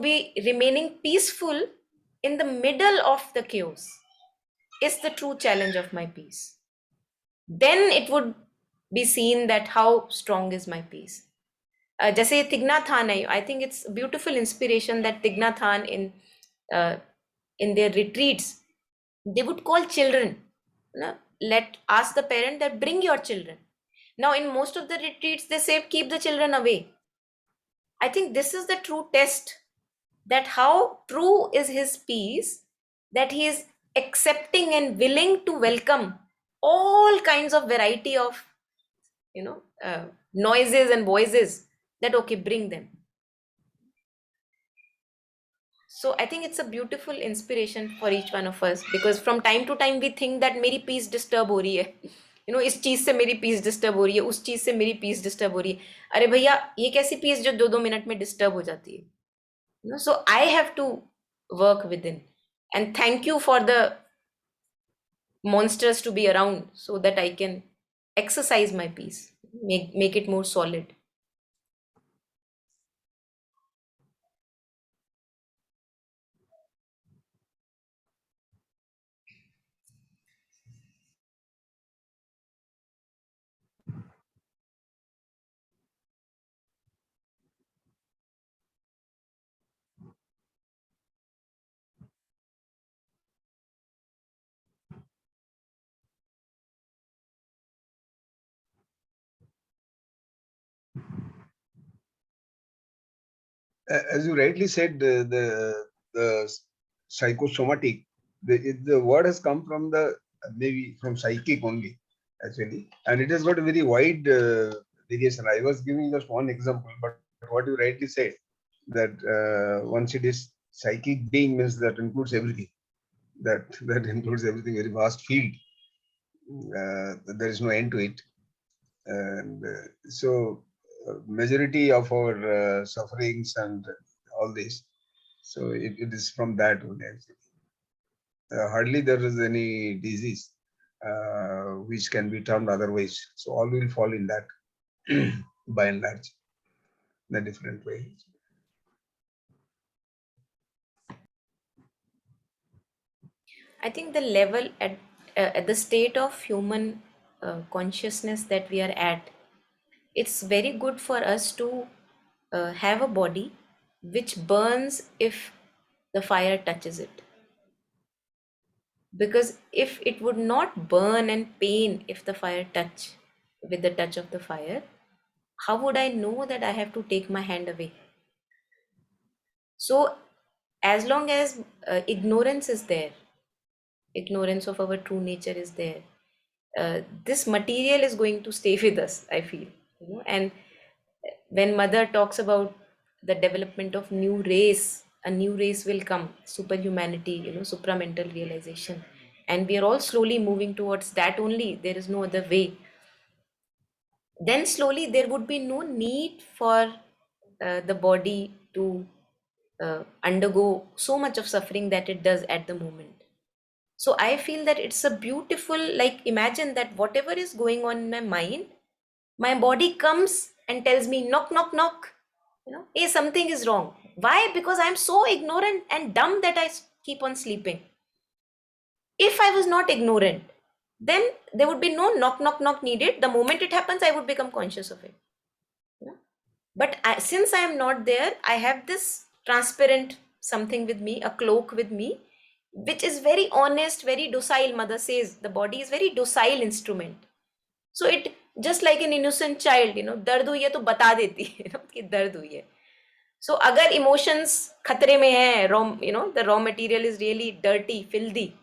be remaining peaceful in the middle of the chaos is the true challenge of my peace. Then it would be seen that how strong is my peace. जैसे Thich Than है, I think it's a beautiful inspiration that Thich Nhat Hanh in their retreats, they would call children, ask the parent that bring your children. Now in most of the retreats they say keep the children away. I think this is the true test, that how true is his peace, that he is accepting and willing to welcome all kinds of variety of noises and voices, that okay, bring them. So I think it's a beautiful inspiration for each one of us, because from time to time we think that मेरी peace disturb हो रही है, इस चीज से मेरी peace disturb हो रही है, उस चीज से मेरी peace disturb हो रही है. अरे भैया, ये कैसी peace जो 2-2 मिनट में disturb हो जाती है? So I have to work within. And thank you for the monsters to be around so that I can exercise my peace, make it more solid. As you rightly said, the psychosomatic, the word has come from the maybe from psychic only, actually, and it has got a very wide variation. I was giving just one example, but what you rightly said, that once it is psychic being means that includes everything. That includes everything, very vast field. There is no end to it, and so majority of our sufferings and all this, so it is from that only, actually. Hardly there is any disease which can be termed otherwise, so all will fall in that by and large, in a different way. I think the level at the state of human consciousness that we are at, it's very good for us to have a body which burns if the fire touches it. Because if it would not burn and pain if the fire touch with the touch of the fire, how would I know that I have to take my hand away? So as long as ignorance is there, ignorance of our true nature is there, this material is going to stay with us, I feel, and when mother talks about the development of new race, a new race will come, superhumanity, supramental realization, and we are all slowly moving towards that only. There is no other way. Then slowly there would be no need for the body to undergo so much of suffering that it does at the moment. So I feel that it's a beautiful, like, imagine that whatever is going on in my mind, my body comes and tells me, knock, knock, knock, hey, something is wrong. Why? Because I'm so ignorant and dumb that I keep on sleeping. If I was not ignorant, then there would be no knock, knock, knock needed. The moment it happens, I would become conscious of it. But since I am not there, I have this transparent something with me, a cloak with me, which is very honest, very docile. Mother says the body is very docile instrument. So it, just like an innocent child, दर्द हुई है तो बता देती है, कि दर्द हुई है. So अगर emotions खतरे में है, the raw material is really dirty, filthy,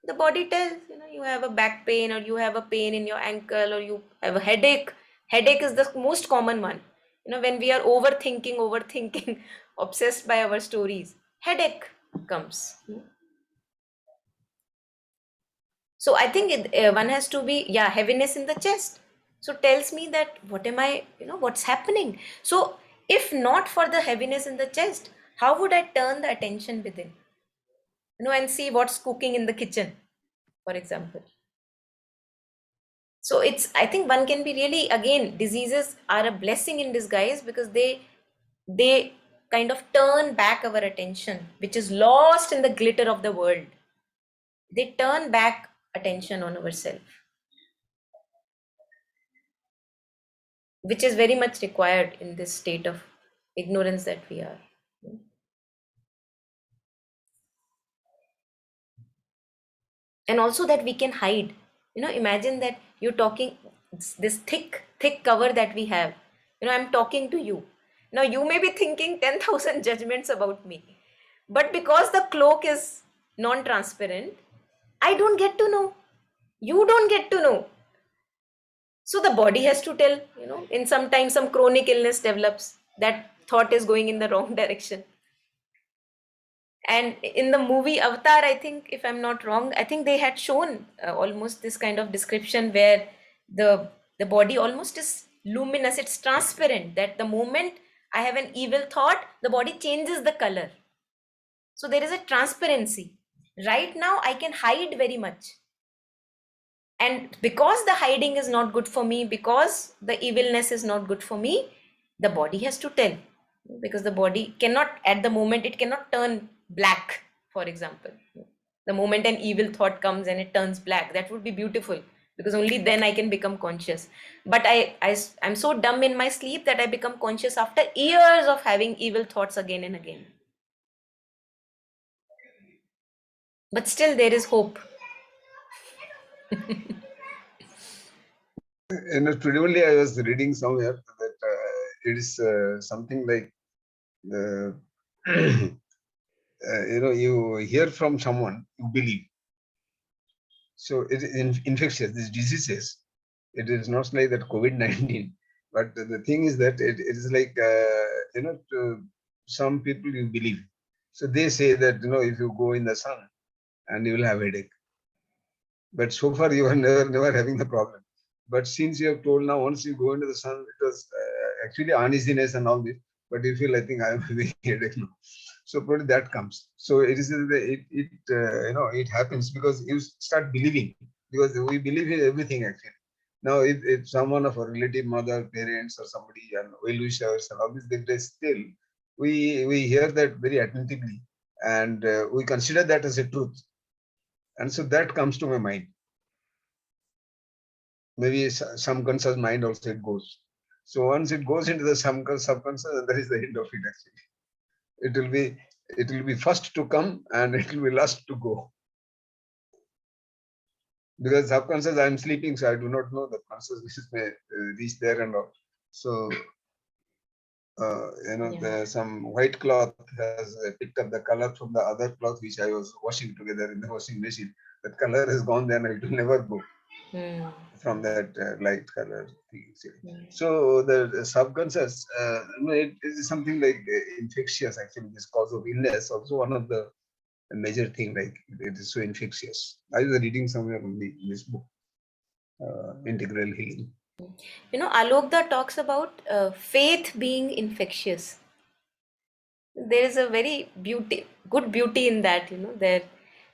the body tells, you have a back pain, or you have a pain in your ankle, or you have a headache. Headache is the most common one. When we are overthinking, obsessed by our stories, headache comes. So I think one has to be, heaviness in the chest. So tells me that what am I, what's happening. So if not for the heaviness in the chest, how would I turn the attention within? And see what's cooking in the kitchen, for example. So I think one can be really, again, diseases are a blessing in disguise, because they kind of turn back our attention, which is lost in the glitter of the world. They turn back attention on ourselves, which is very much required in this state of ignorance that we are. And also that we can hide. Imagine that you're talking, this thick cover that we have. I'm talking to you. Now you may be thinking 10,000 judgments about me. But because the cloak is non-transparent, I don't get to know. You don't get to know. So the body has to tell, in sometimes some chronic illness develops, that thought is going in the wrong direction. And in the movie Avatar, I think, if I'm not wrong, I think they had shown almost this kind of description where the body almost is luminous, it's transparent, that the moment I have an evil thought, the body changes the color. So there is a transparency. Right now, I can hide very much. And because the hiding is not good for me, because the evilness is not good for me, the body has to tell. Because the body cannot, at the moment, it cannot turn black, for example. The moment an evil thought comes and it turns black, that would be beautiful, because only then I can become conscious. But I'm so dumb in my sleep that I become conscious after years of having evil thoughts again and again. But still, there is hope. Today only I was reading somewhere that it is something like you hear from someone, you believe. So it is infectious. These diseases, it is not like that COVID-19, but the thing is that it is like to some people you believe. So they say that if you go in the sun and you will have headache. But so far you are never having the problem. But since you have told now, once you go into the sun, it was actually uneasiness and all this. But you feel, I think I am having headache now. So probably that comes. So it is it happens because you start believing, because we believe in everything actually. Now if someone of a relative, mother, parents, or somebody and well wishers and all this, they still we hear that very attentively, and we consider that as a truth. And so that comes to my mind. Maybe some conscious mind also it goes. So once it goes into the subconscious, that is the end of it actually. It will be first to come and it will be last to go. Because subconscious, I am sleeping, so I do not know the consciousness may reach there and all. So some white cloth has picked up the color from the other cloth which I was washing together in the washing machine. That color has gone there and it will never go from that light color thing. So the subconscious, it is something like infectious actually. This cause of illness also one of the major thing, like it is so infectious. I was reading somewhere in this book, Integral Healing. Alokda talks about faith being infectious. There is a very good beauty in that,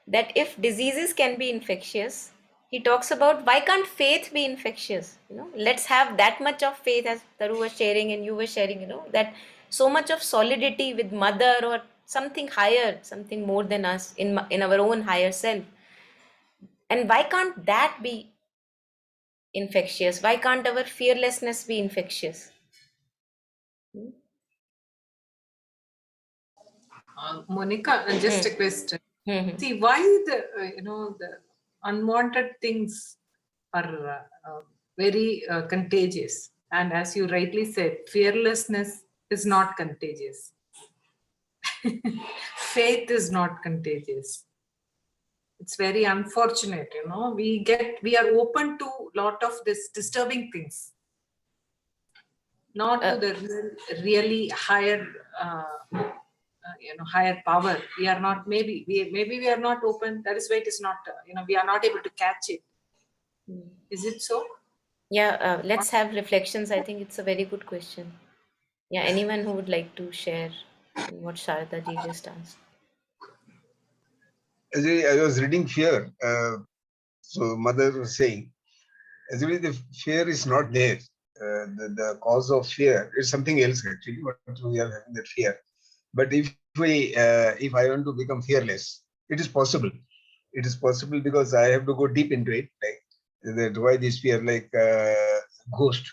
that if diseases can be infectious, he talks about why can't faith be infectious? Let's have that much of faith, as Taru was sharing and you were sharing, that so much of solidity with mother or something higher, something more than us in our own higher self. And why can't that be infectious? Why can't our fearlessness be infectious? Monica, just a question. See, why the unwanted things are very contagious, and as you rightly said, fearlessness is not contagious. Faith is not contagious. It's very unfortunate, we are open to lot of this disturbing things, not to the really higher higher power. We are not, maybe we are not open. That is why it is not, we are not able to catch it. Is it so? Yeah, let's have reflections. I think it's a very good question. Yeah, anyone who would like to share what Sharda ji just asked. Actually, I was reading fear. So mother was saying, actually the fear is not there. The cause of fear is something else actually, but we are having that fear. But if I want to become fearless, it is possible. It is possible because I have to go deep into it. Like that, why this fear, like ghost.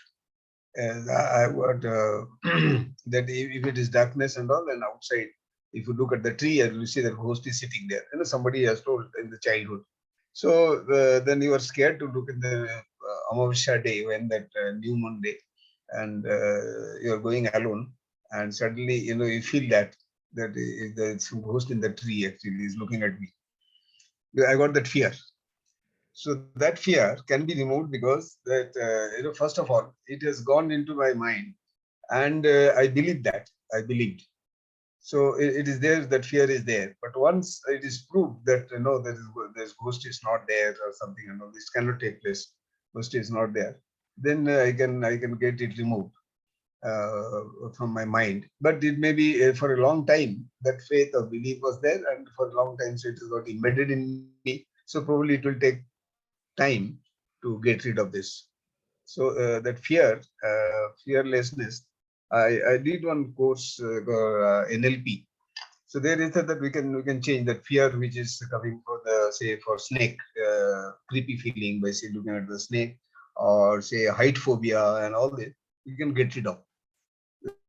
I want that if it is darkness and all, and outside, if you look at the tree, you see that ghost is sitting there. Somebody has told in the childhood. So then you are scared to look in the Amavasya day, when that new moon day, and you are going alone, and suddenly you feel that there's some ghost in the tree actually is looking at me. I got that fear. So that fear can be removed because that first of all, it has gone into my mind, and I believed that. I believed. So it is there, that fear is there. But once it is proved that there's ghost is not there or something, this cannot take place, ghost is not there, then I can get it removed. from my mind. But it may be for a long time that faith or belief was there, and for a long time, so it has got embedded in me. So probably it will take time to get rid of this. So that fearlessness. I did one course NLP. So there is that we can change that fear which is coming for the say for snake, creepy feeling by say looking at the snake, or say height phobia and all this. We can get rid of.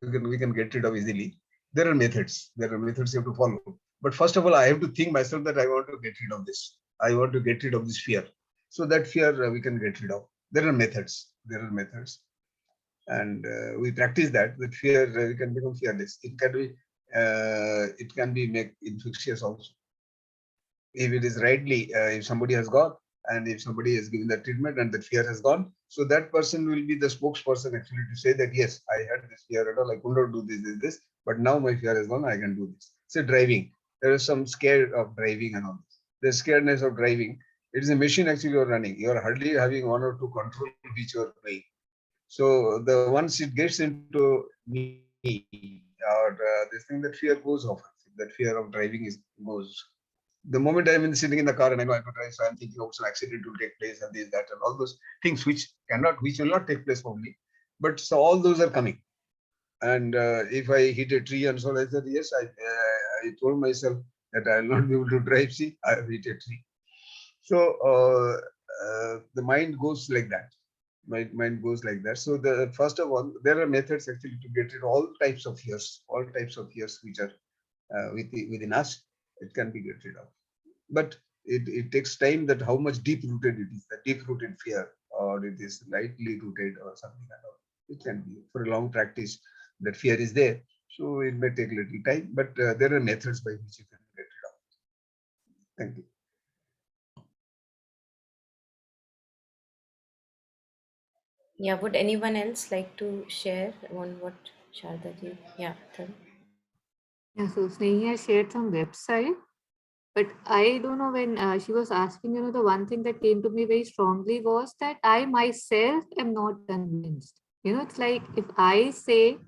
We can get rid of easily. There are methods. There are methods you have to follow. But first of all, I have to think myself that I want to get rid of this. I want to get rid of this fear. So that fear we can get rid of. There are methods. There are methods, and we practice that. With fear, we can become fearless. It can be make infectious also. If it is rightly, if somebody has got, and if somebody has given that treatment and the fear has gone, so that person will be the spokesperson actually to say that yes, I had this fear at all, I could not do this, but now my fear has gone, I can do this. Say driving, there is some scare of driving and all this. The scaredness of driving, it is a machine actually you're running. You're hardly having one or two control which you're doing. So the once it gets into me, or this thing, that fear goes off. That fear of driving goes. The moment I'm sitting in the car and I know I'm drive, so I'm thinking of some accident will take place and this, that, and all those things which will not take place probably. But so all those are coming. And if I hit a tree and so I said, yes, I told myself that I will not be able to drive. See, I have hit a tree. So the mind goes like that. My mind goes like that. So the first of all, there are methods actually to get rid of all types of fears which are within us. It can be get rid of, but it takes time. That how much deep rooted it is, the deep rooted fear, or it is lightly rooted or something like that. It can be for a long practice. That fear is there, so it may take a little time, but there are methods by which you can get rid of. Thank you. Yeah, would anyone else like to share on what Sharda ji? Yeah, Yeah, so Snehi has shared some website, but I don't know, when she was asking, the one thing that came to me very strongly was that I myself am not convinced. It's like if I say,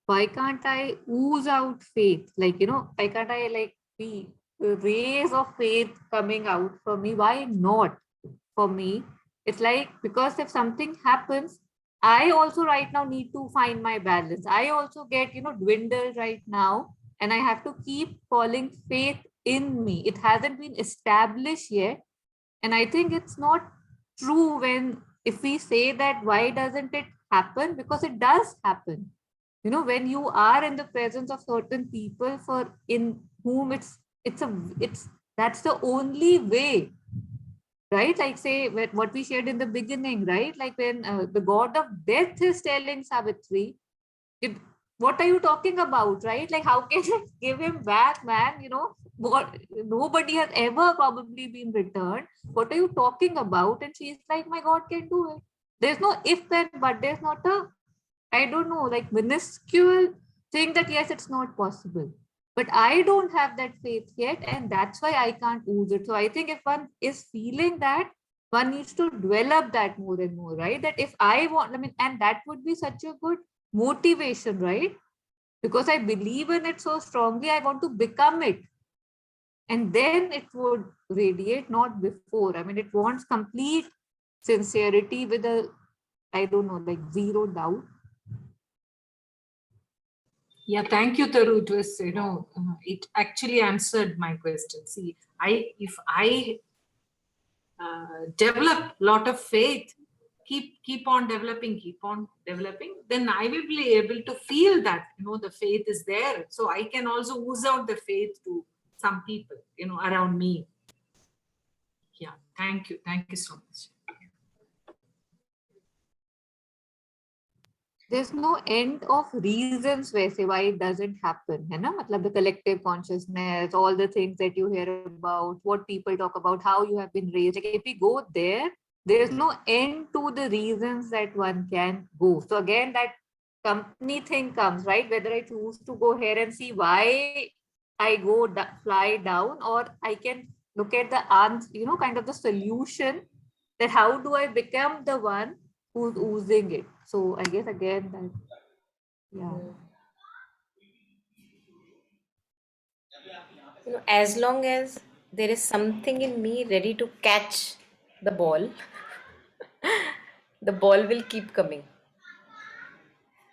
why can't I ooze out faith? Like, why can't I like be rays of faith coming out for me? Why not for me? It's like, because if something happens, I also right now need to find my balance. I also get, dwindled right now, and I have to keep calling faith in me. It hasn't been established yet. And I think it's not true if we say that, why doesn't it happen? Because it does happen. When you are in the presence of certain people for in whom it's that's the only way, right? Like say what we shared in the beginning, right? Like when the god of death is telling Savitri, what are you talking about, right? Like, how can I give him back, man? What, nobody has ever probably been returned. What are you talking about? And she's like, my god can do it. There's no if then, but there's not a, I don't know, like minuscule thing that yes, it's not possible. But I don't have that faith yet, and that's why I can't ooze it. So I think if one is feeling that, one needs to develop that more and more, right? That if I want, and that would be such a good motivation, right? Because I believe in it so strongly, I want to become it. And then it would radiate, not before. It wants complete sincerity with I don't know, like zero doubt. Yeah, thank you, Taru. It was, it actually answered my question. See, if I develop a lot of faith, keep on developing, then I will be able to feel that, the faith is there. So I can also ooze out the faith to some people, around me. Yeah, thank you. Thank you so much. There's no end of reasons where say why it doesn't happen. The collective consciousness, all the things that you hear about, what people talk about, how you have been raised. Like if we go there's no end to the reasons that one can go. So again, that company thing comes, right? Whether I choose to go here and see why I go fly down, or I can look at the answer, kind of the solution, that how do I become the one who's oozing it. So I guess again that Yeah. You know, as long as there is something in me ready to catch the ball will keep coming.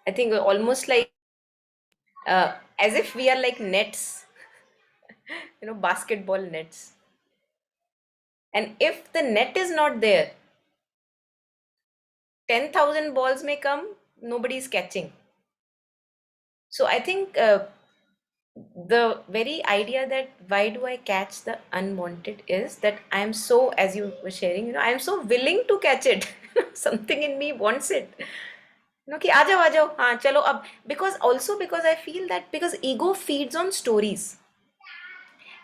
I think almost like as if we are like nets, you know, basketball nets. And if the net is not there, 10,000 balls may come, nobody is catching. So I think the very idea that why do I catch the unwanted is that I am so, as you were sharing, you know, I am so willing to catch it. Something in me wants it. You know, कि आ जाओ हाँ चलो अब, because I feel that because ego feeds on stories,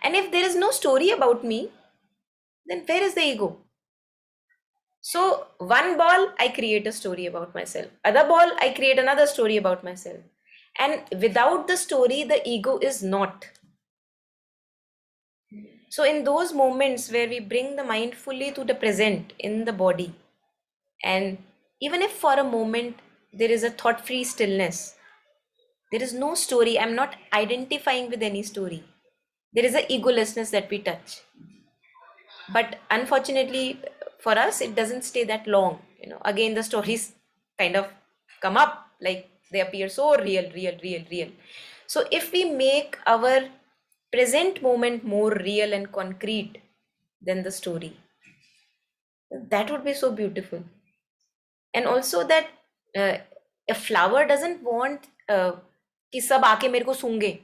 and if there is no story about me, then where is the ego? So one ball, I create a story about myself. Other ball, I create another story about myself. And without the story, the ego is not. So in those moments where we bring the mind fully to the present in the body, and even if for a moment there is a thought-free stillness, there is no story, I'm not identifying with any story. There is a egolessness that we touch. But unfortunately for us, it doesn't stay that long. You know, again the stories kind of come up, like they appear so real. So if we make our present moment more real and concrete than the story, that would be so beautiful. And also that uh, a flower doesn't want कि सब आके मेरे को सूंघे.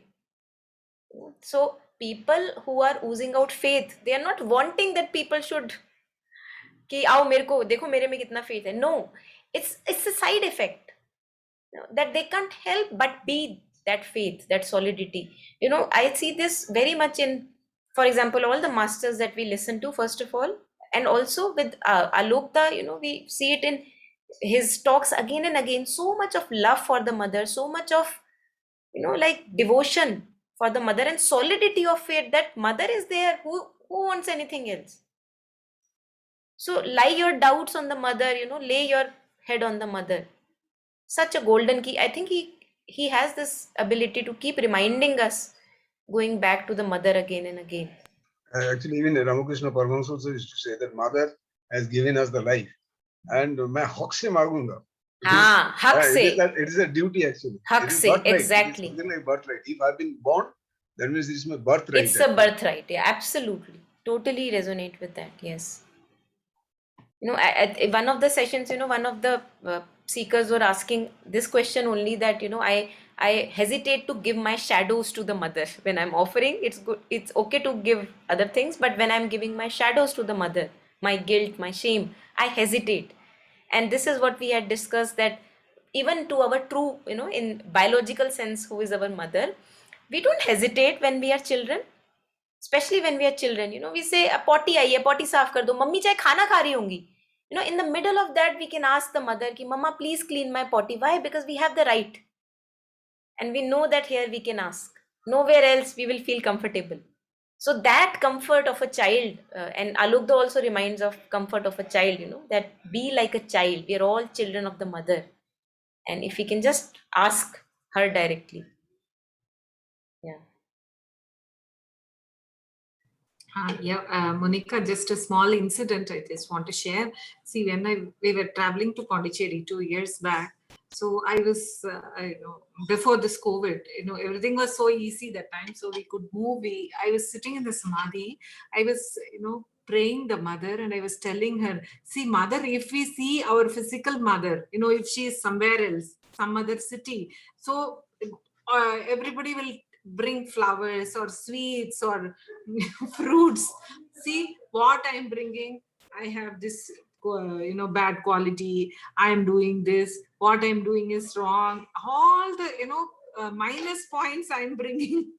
So people who are oozing out faith, they are not wanting that people should कि आओ मेरे को देखो मेरे में कितना faith है. No, it's a side effect, you know, that they can't help but be that faith, that solidity. You know, I see this very much in, for example, all the masters that we listen to, first of all, and also with Alokda, you know, we see it in his talks again and again, so much of love for the mother, so much of, you know, like devotion for the mother and solidity of faith that mother is there. Who wants anything else? So lie your doubts on the mother, you know, lay your head on the mother. Such a golden key. I think he has this ability to keep reminding us, going back to the mother again and again. Actually, even Ramakrishna Paramahansa also used to say that mother has given us the life, and मैं हक से मांगूंगा. हाँ, हक से. It is a duty actually. हक It is से, birthright. exactly. It is something like birthright. If I've been born, that means it's my birthright. It's a birthright. Yeah, absolutely. Totally resonate with that. Yes. You know, at one of the sessions, you know, one of the seekers were asking this question only, that, you know, I hesitate to give my shadows to the mother when I'm offering. It's good, it's okay to give other things, but when I'm giving my shadows to the mother, my guilt, my shame, I hesitate. And this is what we had discussed, that even to our true, you know, in biological sense, who is our mother, we don't hesitate when we are children. Especially when we are children, you know, we say potty आई है, potty साफ कर दो, mummy चाहे खाना खा रही होंगी. You know, in the middle of that, we can ask the mother ki mama please clean my potty. Why? Because we have the right, and we know that here we can ask, nowhere else we will feel comfortable. So that comfort of a child, and Alukda also reminds of comfort of a child, you know, that be like a child. We are all children of the mother, and if we can just ask her directly. Yeah. Monica, just a small incident I just want to share. See, when we were traveling to Pondicherry 2 years back, so I was, you know, before this COVID, you know, everything was so easy that time, so we could move. I was sitting in the samadhi. I was, you know, praying the mother, and I was telling her, see, mother, if we see our physical mother, you know, if she is somewhere else, some other city, so everybody will bring flowers or sweets or fruits. See what I'm bringing. I have this, you know, bad quality. I'm doing this. What I'm doing is wrong. All the, you know, minus points I'm bringing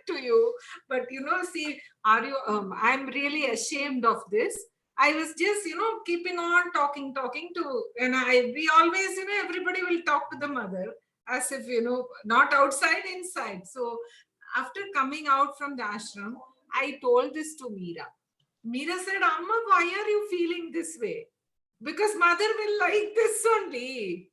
to you. But, you know, see, are you? I'm really ashamed of this. I was just, you know, keeping on talking to, and we always, you know, everybody will talk to the mother as if, you know, not outside, inside. So after coming out from the ashram, I told this to Meera. Meera said, Amma, why are you feeling this way? Because mother will like this only.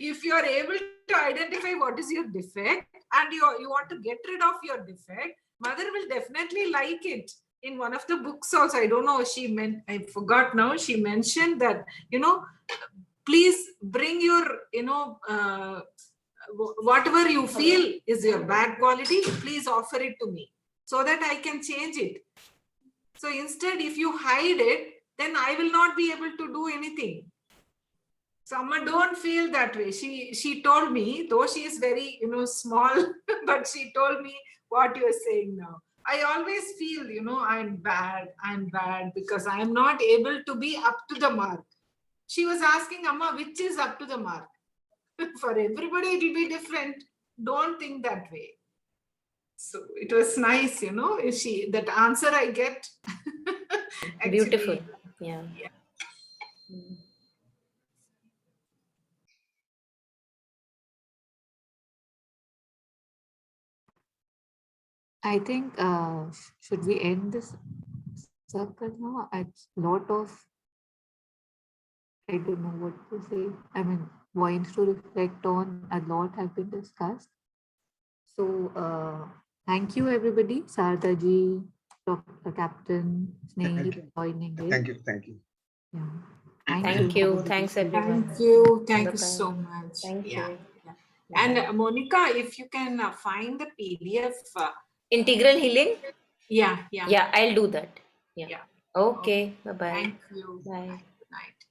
if you are able to identify what is your defect and you want to get rid of your defect, mother will definitely like it. In one of the books also, I don't know, I forgot now, she mentioned that, please bring your, whatever you feel is your bad quality, please offer it to me so that I can change it. So instead, if you hide it, then I will not be able to do anything. So Amma, don't feel that way. She told me, though she is very, small, but she told me what you are saying now. I always feel, I'm bad because I am not able to be up to the mark. She was asking Amma, which is up to the mark? For everybody, it will be different. Don't think that way. So it was nice, that answer I get. Actually, Beautiful. Yeah. Yeah. I think, should we end this circle now? It's a lot of, I don't know what to say. I mean, points to reflect on, a lot have been discussed. So, thank you, everybody. Sarda ji, Dr. Captain, Snehi, for joining in. Thank you. Thank you. Yeah. Thank you. Thanks, everyone. Thank you. Thank you Bye-bye. so much. Thank Yeah. you. And Bye-bye. Monica, if you can find the PDF. Integral healing? Yeah. Yeah, I'll do that. Yeah. Yeah. Okay. Bye-bye. Thank you. Bye. Good night.